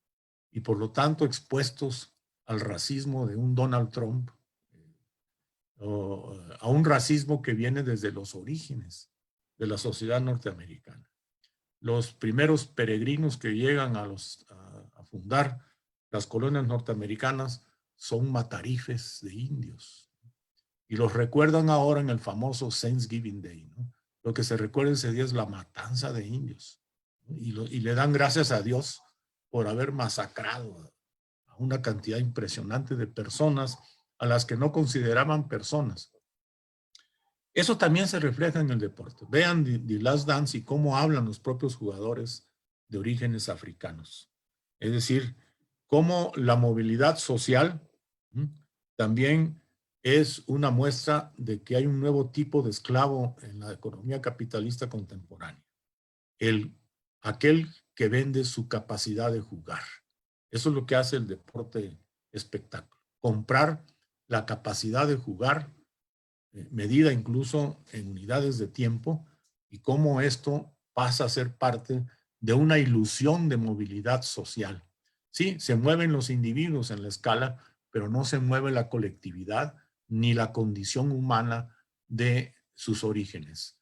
y por lo tanto expuestos al racismo de un Donald Trump, o a un racismo que viene desde los orígenes de la sociedad norteamericana. Los primeros peregrinos que llegan a fundar las colonias norteamericanas son matarifes de indios y los recuerdan ahora en el famoso Thanksgiving Day, ¿no? Lo que se recuerda ese día es la matanza de indios, ¿no? Y le dan gracias a Dios por haber masacrado a una cantidad impresionante de personas a las que no consideraban personas. Eso también se refleja en el deporte. Vean The Last Dance y cómo hablan los propios jugadores de orígenes africanos. Es decir, cómo la movilidad social también es una muestra de que hay un nuevo tipo de esclavo en la economía capitalista contemporánea. Aquel que vende su capacidad de jugar. Eso es lo que hace el deporte espectáculo. Comprar la capacidad de jugar, medida incluso en unidades de tiempo, y cómo esto pasa a ser parte de una ilusión de movilidad social. Sí, se mueven los individuos en la escala, pero no se mueve la colectividad ni la condición humana de sus orígenes.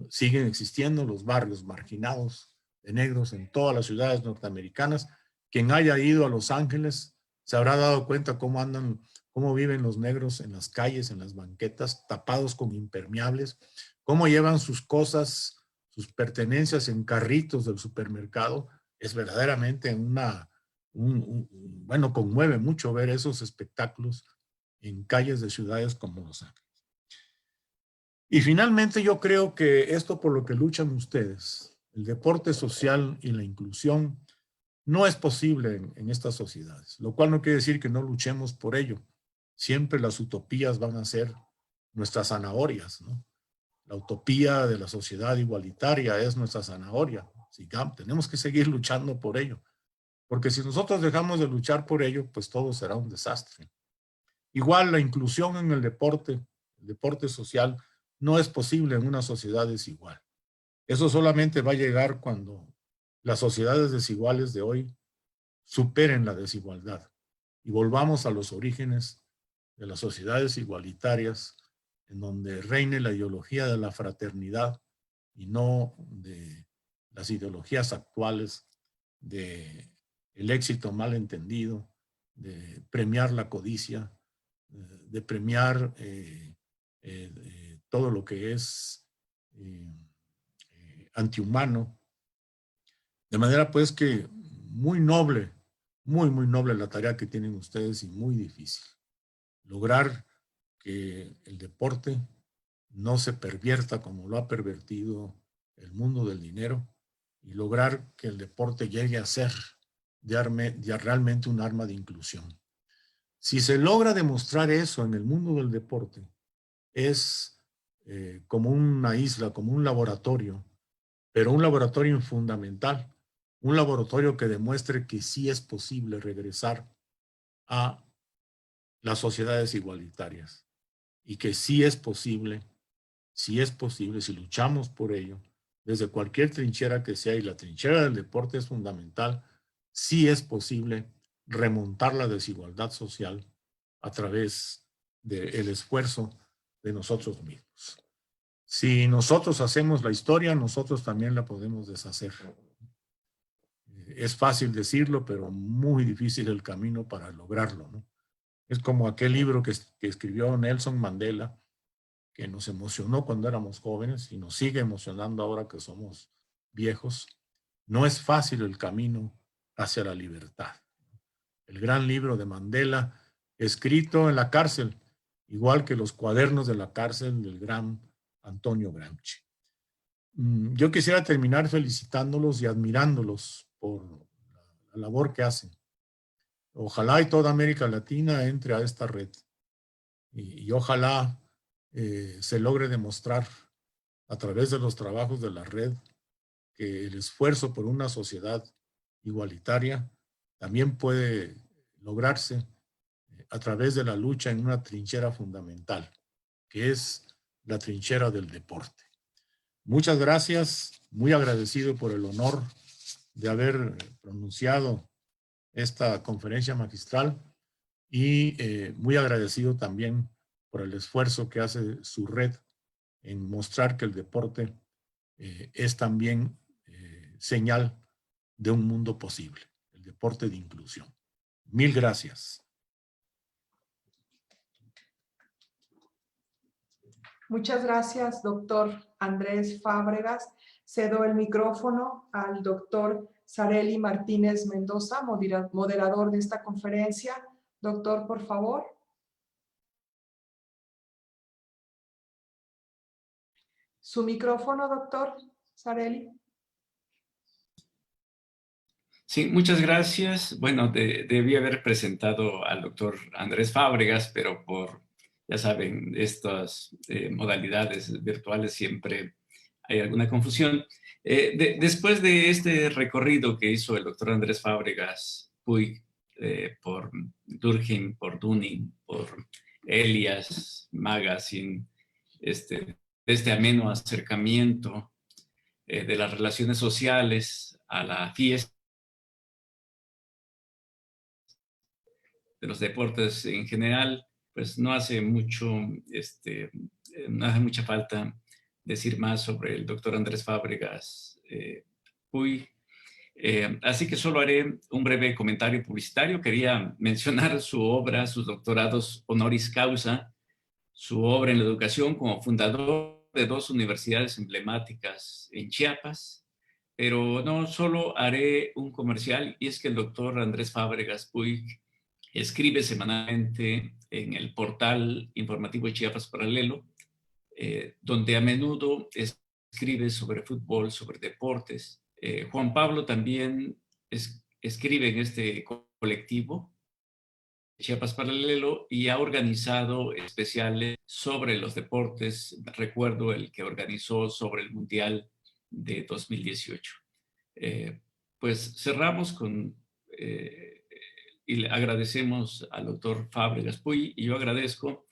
Siguen existiendo los barrios marginados de negros en todas las ciudades norteamericanas. Quien haya ido a Los Ángeles se habrá dado cuenta cómo viven los negros en las calles, en las banquetas, tapados con impermeables, cómo llevan sus cosas, sus pertenencias en carritos del supermercado. Es verdaderamente bueno, conmueve mucho ver esos espectáculos en calles de ciudades como Los Ángeles. Y finalmente yo creo que esto por lo que luchan ustedes, el deporte social y la inclusión, no es posible en estas sociedades, lo cual no quiere decir que no luchemos por ello. Siempre las utopías van a ser nuestras zanahorias, ¿no? La utopía de la sociedad igualitaria es nuestra zanahoria. Tenemos que seguir luchando por ello, porque si nosotros dejamos de luchar por ello, pues todo será un desastre. Igual la inclusión en el deporte social, no es posible en una sociedad desigual. Eso solamente va a llegar cuando las sociedades desiguales de hoy superen la desigualdad y volvamos a los orígenes de las sociedades igualitarias, en donde reine la ideología de la fraternidad y no de las ideologías actuales de el éxito mal entendido, de premiar la codicia, de premiar todo lo que es antihumano. De manera pues que muy noble, muy noble la tarea que tienen ustedes y muy difícil. Lograr que el deporte no se pervierta como lo ha pervertido el mundo del dinero y lograr que el deporte llegue a ser realmente un arma de inclusión. Si se logra demostrar eso en el mundo del deporte, es como una isla, como un laboratorio, pero un laboratorio fundamental, un laboratorio que demuestre que sí es posible regresar a las sociedades igualitarias y que sí es posible, si luchamos por ello, desde cualquier trinchera que sea, y la trinchera del deporte es fundamental, sí es posible remontar la desigualdad social a través del esfuerzo de nosotros mismos. Si nosotros hacemos la historia, nosotros también la podemos deshacer. Es fácil decirlo, pero muy difícil el camino para lograrlo, ¿no? Es como aquel libro que escribió Nelson Mandela, que nos emocionó cuando éramos jóvenes y nos sigue emocionando ahora que somos viejos. No es fácil el camino hacia la libertad. El gran libro de Mandela, escrito en la cárcel, igual que los cuadernos de la cárcel del gran Antonio Gramsci. Yo quisiera terminar felicitándolos y admirándolos por la labor que hacen. Ojalá y toda América Latina entre a esta red y ojalá se logre demostrar a través de los trabajos de la red que el esfuerzo por una sociedad igualitaria también puede lograrse a través de la lucha en una trinchera fundamental, que es la trinchera del deporte. Muchas gracias, muy agradecido por el honor de haber pronunciado esta conferencia magistral y muy agradecido también por el esfuerzo que hace su red en mostrar que el deporte es también señal de un mundo posible, el deporte de inclusión. Mil gracias. Muchas gracias, doctor Andrés Fábregas. Cedo el micrófono al doctor Sareli Martínez Mendoza, moderador de esta conferencia. Doctor, por favor. Su micrófono, doctor Sareli. Sí, muchas gracias. Bueno, debí haber presentado al doctor Andrés Fábregas, pero ya saben, estas modalidades virtuales siempre hay alguna confusión. Después de este recorrido que hizo el doctor Andrés Fábregas Puig por Durkheim, por Dunning, por Elias, Magazine, este ameno acercamiento de las relaciones sociales a la fiesta de los deportes en general, pues no hace mucha falta decir más sobre el doctor Andrés Fábregas Puig. Así que solo haré un breve comentario publicitario. Quería mencionar su obra, sus doctorados honoris causa, su obra en la educación como fundador de 2 universidades emblemáticas en Chiapas, pero no solo haré un comercial, y es que el doctor Andrés Fábregas Puig escribe semanalmente en el portal informativo Chiapas Paralelo, donde a menudo escribe sobre fútbol, sobre deportes. Juan Pablo también escribe en este colectivo, Chiapas Paralelo, y ha organizado especiales sobre los deportes. Recuerdo el que organizó sobre el Mundial de 2018. Pues cerramos con... y le agradecemos al doctor Fábregas Puig, y yo agradezco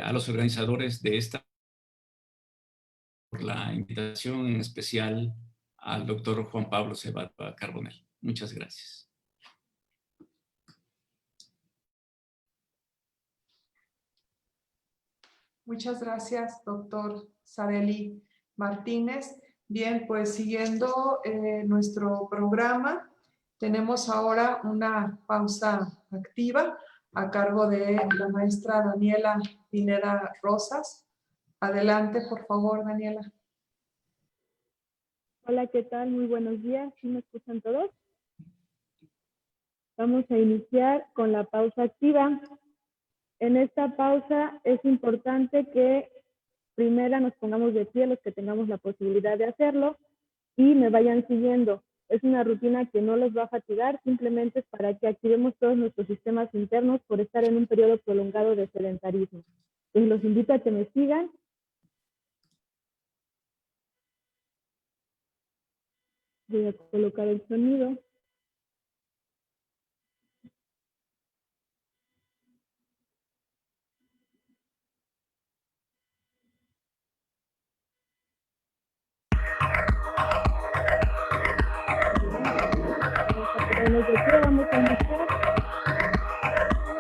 a los organizadores de esta por la invitación, en especial al doctor Juan Pablo Cebada Carbonell. Muchas gracias. Muchas gracias, doctor Sareli Martínez. Bien, pues siguiendo nuestro programa, tenemos ahora una pausa activa a cargo de la maestra Daniela Pineda Rosas. Adelante, por favor, Daniela. Hola, ¿qué tal? Muy buenos días. ¿Sí me escuchan todos? Vamos a iniciar con la pausa activa. En esta pausa es importante que primero nos pongamos de pie los que tengamos la posibilidad de hacerlo y me vayan siguiendo. Es una rutina que no los va a fatigar, simplemente es para que activemos todos nuestros sistemas internos por estar en un periodo prolongado de sedentarismo. Entonces los invito a que me sigan. Voy a colocar el sonido. Vamos a iniciar.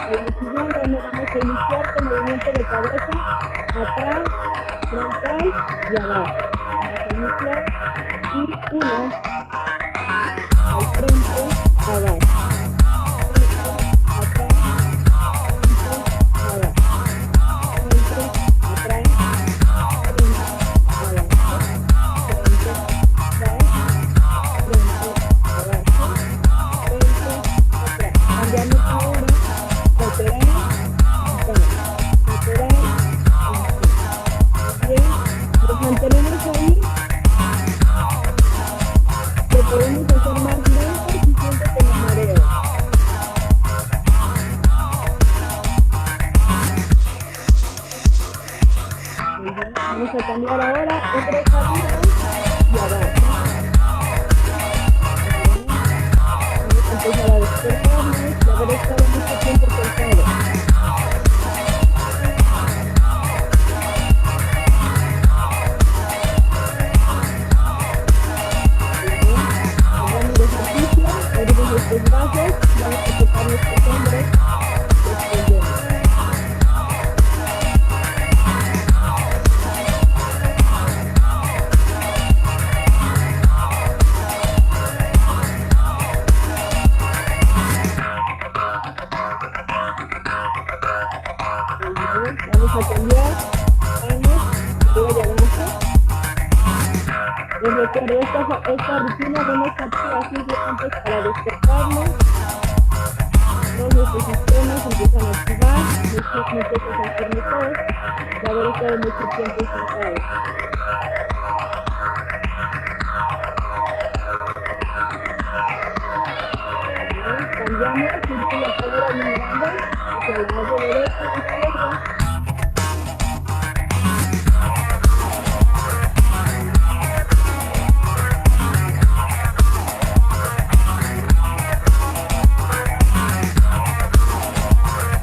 Vamos a iniciar con movimiento de cabeza, atrás, frontal y abajo. Vamos a iniciar y 1, al frente, abajo. Atrás, frente, abajo. Frente, atrás, frente, abajo. Frente, atrás, frente, abajo. Cambiamos ahora, lateral, bien, nos mantenemos ahí, lo podemos hacer más lento si siento que me mareo. Vamos a cambiar ahora, otro arriba y abajo. Empezar a despertarnos y haber estado mucho tiempo sentado. Hagamos el ejercicio, abrimos nuestros brazos, vamos a tocar nuestros hombros, extendemos. Vamos a cambiar, vamos, voy abajo. Les recuerdo, esta rutina no nos activa simplemente para despertarnos. Todos nuestros sistemas empiezan a activar, nuestros movimientos intermitentes, de haber estado mucho tiempo sentados. Cambiamos, siempre la cadera muy grande, hacia el lado derecho y izquierdo.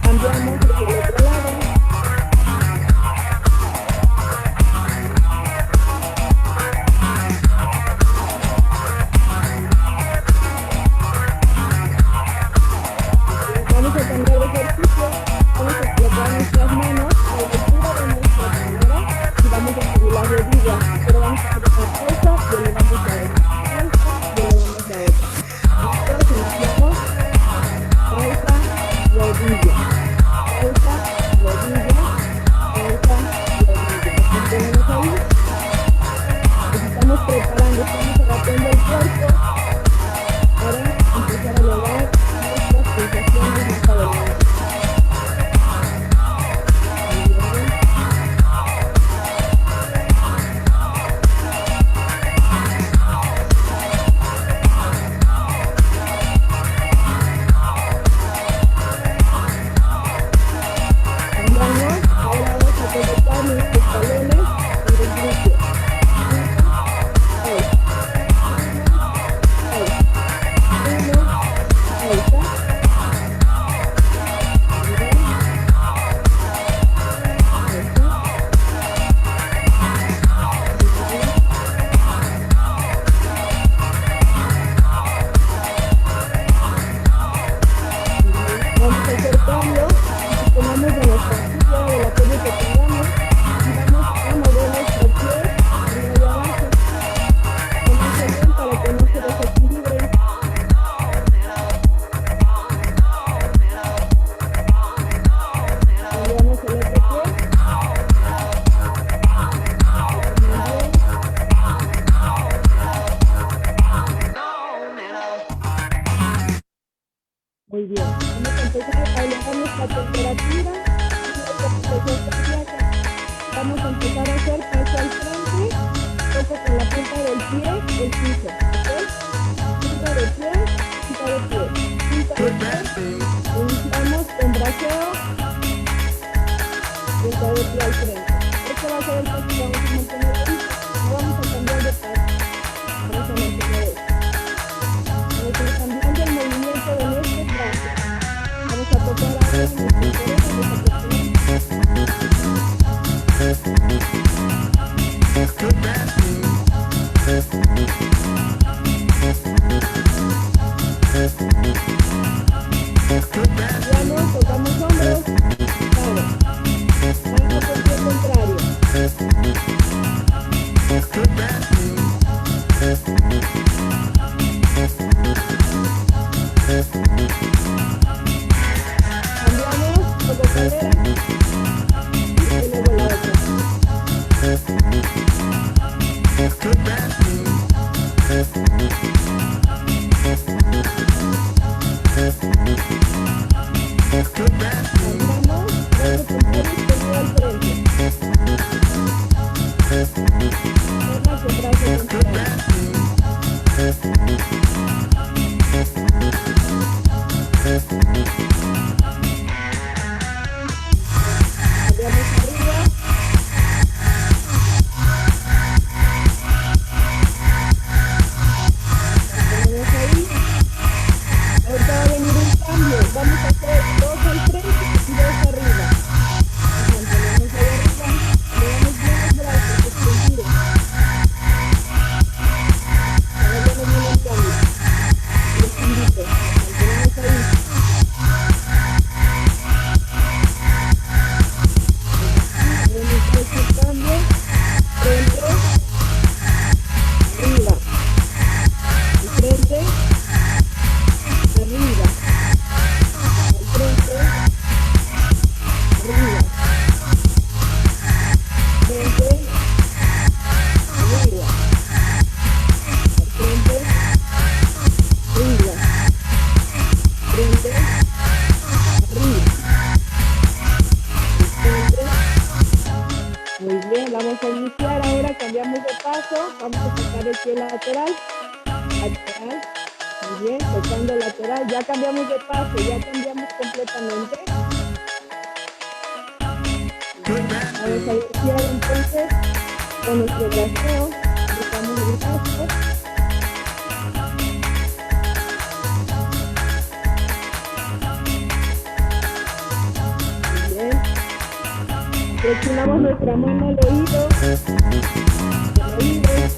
Cambiamos hacia el otro lado. la temperatura y la presión cardíaca. Vamos a empezar a hacer paso al frente, toco con la punta del pie el piso, ¿ok? Punta de pie, punta de pie, punta de pie. Iniciamos con braceo, punta de pie al frente. Este va a ser el paso que vamos a mantener ahorita. No vamos a cambiar de paso. Vamos a mantener esto. Vamos a ir cambiando el movimiento de nuestros brazos. Vamos a tocar ahora en nuestras orejas y vamos, tocamos hombros, claro, vamos por pie contrario. Cambiamos, toco cadera y luego la otra. Presionamos nuestra mano al oído. Hombros.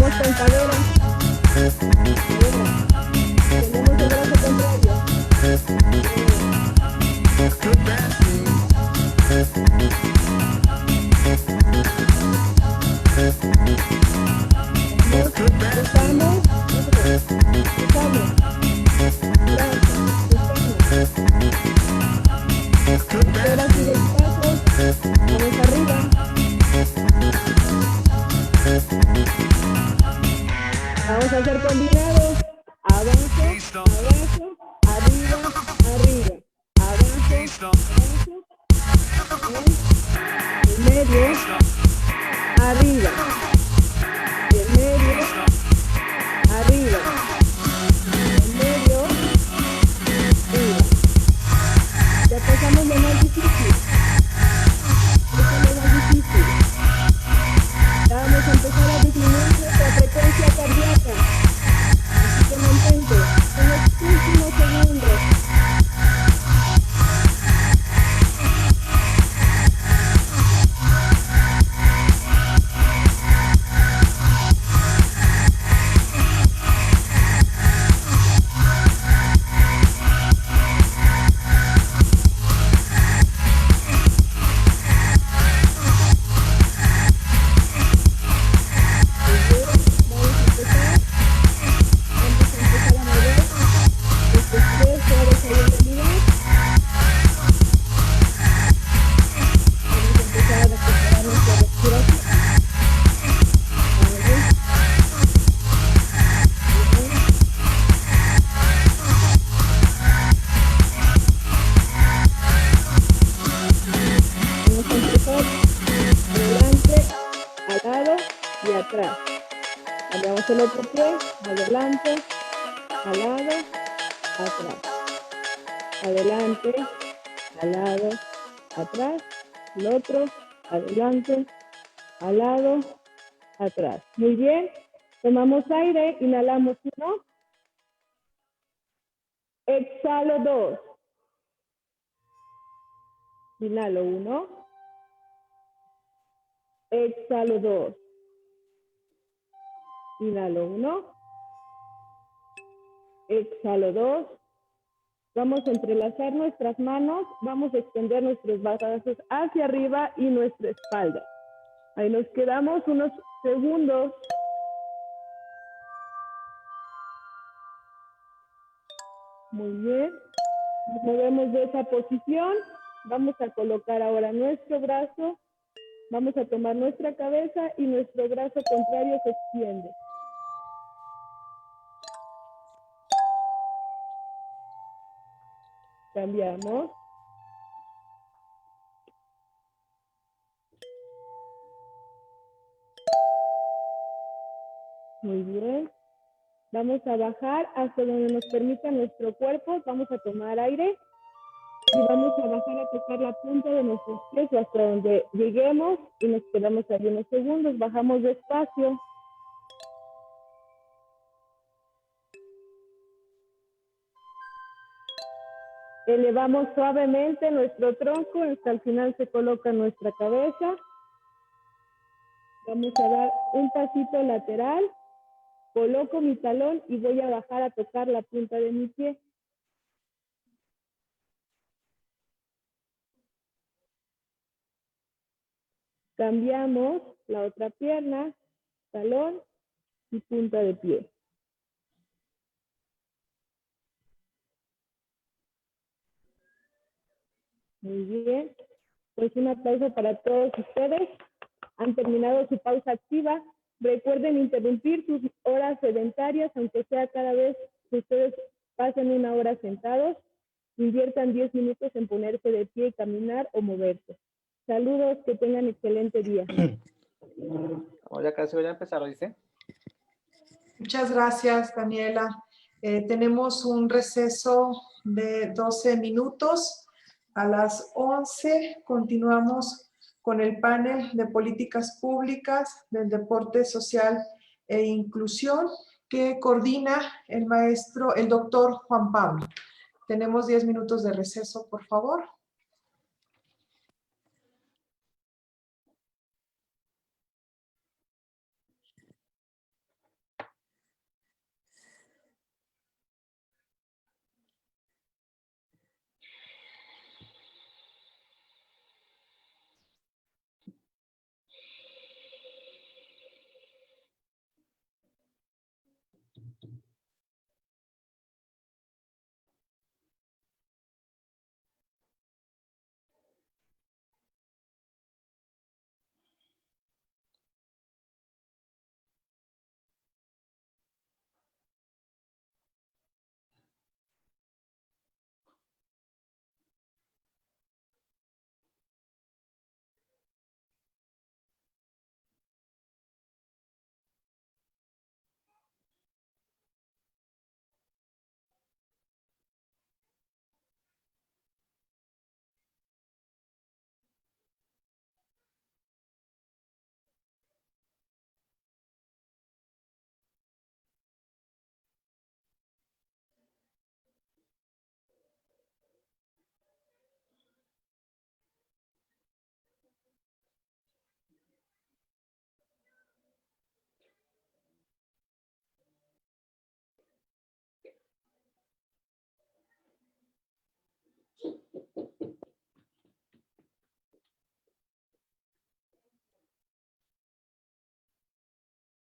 Vamos con cadera. Tenemos el brazo contrario. Vamos arriba. Vamos a hacer combinados. Abajo, abajo, arriba, arriba. Abajo, abajo. En medio. Arriba. En medio. Arriba. En medio. Arriba. Ya pasamos lo más difícil. Esto es lo más difícil. Ya vamos a empezar a disminuir nuestra frecuencia cardíaca. Así que mantente en los últimos segundos. el otro pie, adelante, al lado, atrás. Adelante, al lado, atrás. El otro, adelante, al lado, atrás. Muy bien. Tomamos aire, inhalamos 1. Exhalo 2. Inhalo 1. Exhalo 2. Inhalo 1. Exhalo 2. Vamos a entrelazar nuestras manos, vamos a extender nuestros brazos hacia arriba y nuestra espalda. Ahí nos quedamos unos segundos. Muy bien. Nos movemos de esa posición. Vamos a colocar ahora nuestro brazo. Vamos a tomar nuestra cabeza y nuestro brazo contrario se extiende. Cambiamos. Muy bien. Vamos a bajar hasta donde nos permita nuestro cuerpo. Vamos a tomar aire y vamos a bajar a tocar la punta de nuestros pies hasta donde lleguemos y nos quedamos ahí unos segundos. Bajamos despacio. Elevamos suavemente nuestro tronco hasta el final se coloca nuestra cabeza. Vamos a dar un pasito lateral. Coloco mi talón y voy a bajar a tocar la punta de mi pie. Cambiamos la otra pierna, talón y punta de pie. Muy bien. Pues un aplauso para todos ustedes. Han terminado su pausa activa. Recuerden interrumpir sus horas sedentarias, aunque sea cada vez que ustedes pasen 1 hora sentados. Inviertan 10 minutos en ponerse de pie, caminar o moverse. Saludos, que tengan excelente día. Ya casi voy a empezar, ¿dice? Muchas gracias, Daniela. Tenemos un receso de 12 minutos. A las 11 continuamos con el panel de políticas públicas del deporte social e inclusión que coordina el doctor Juan Pablo. Tenemos 10 minutos de receso, por favor.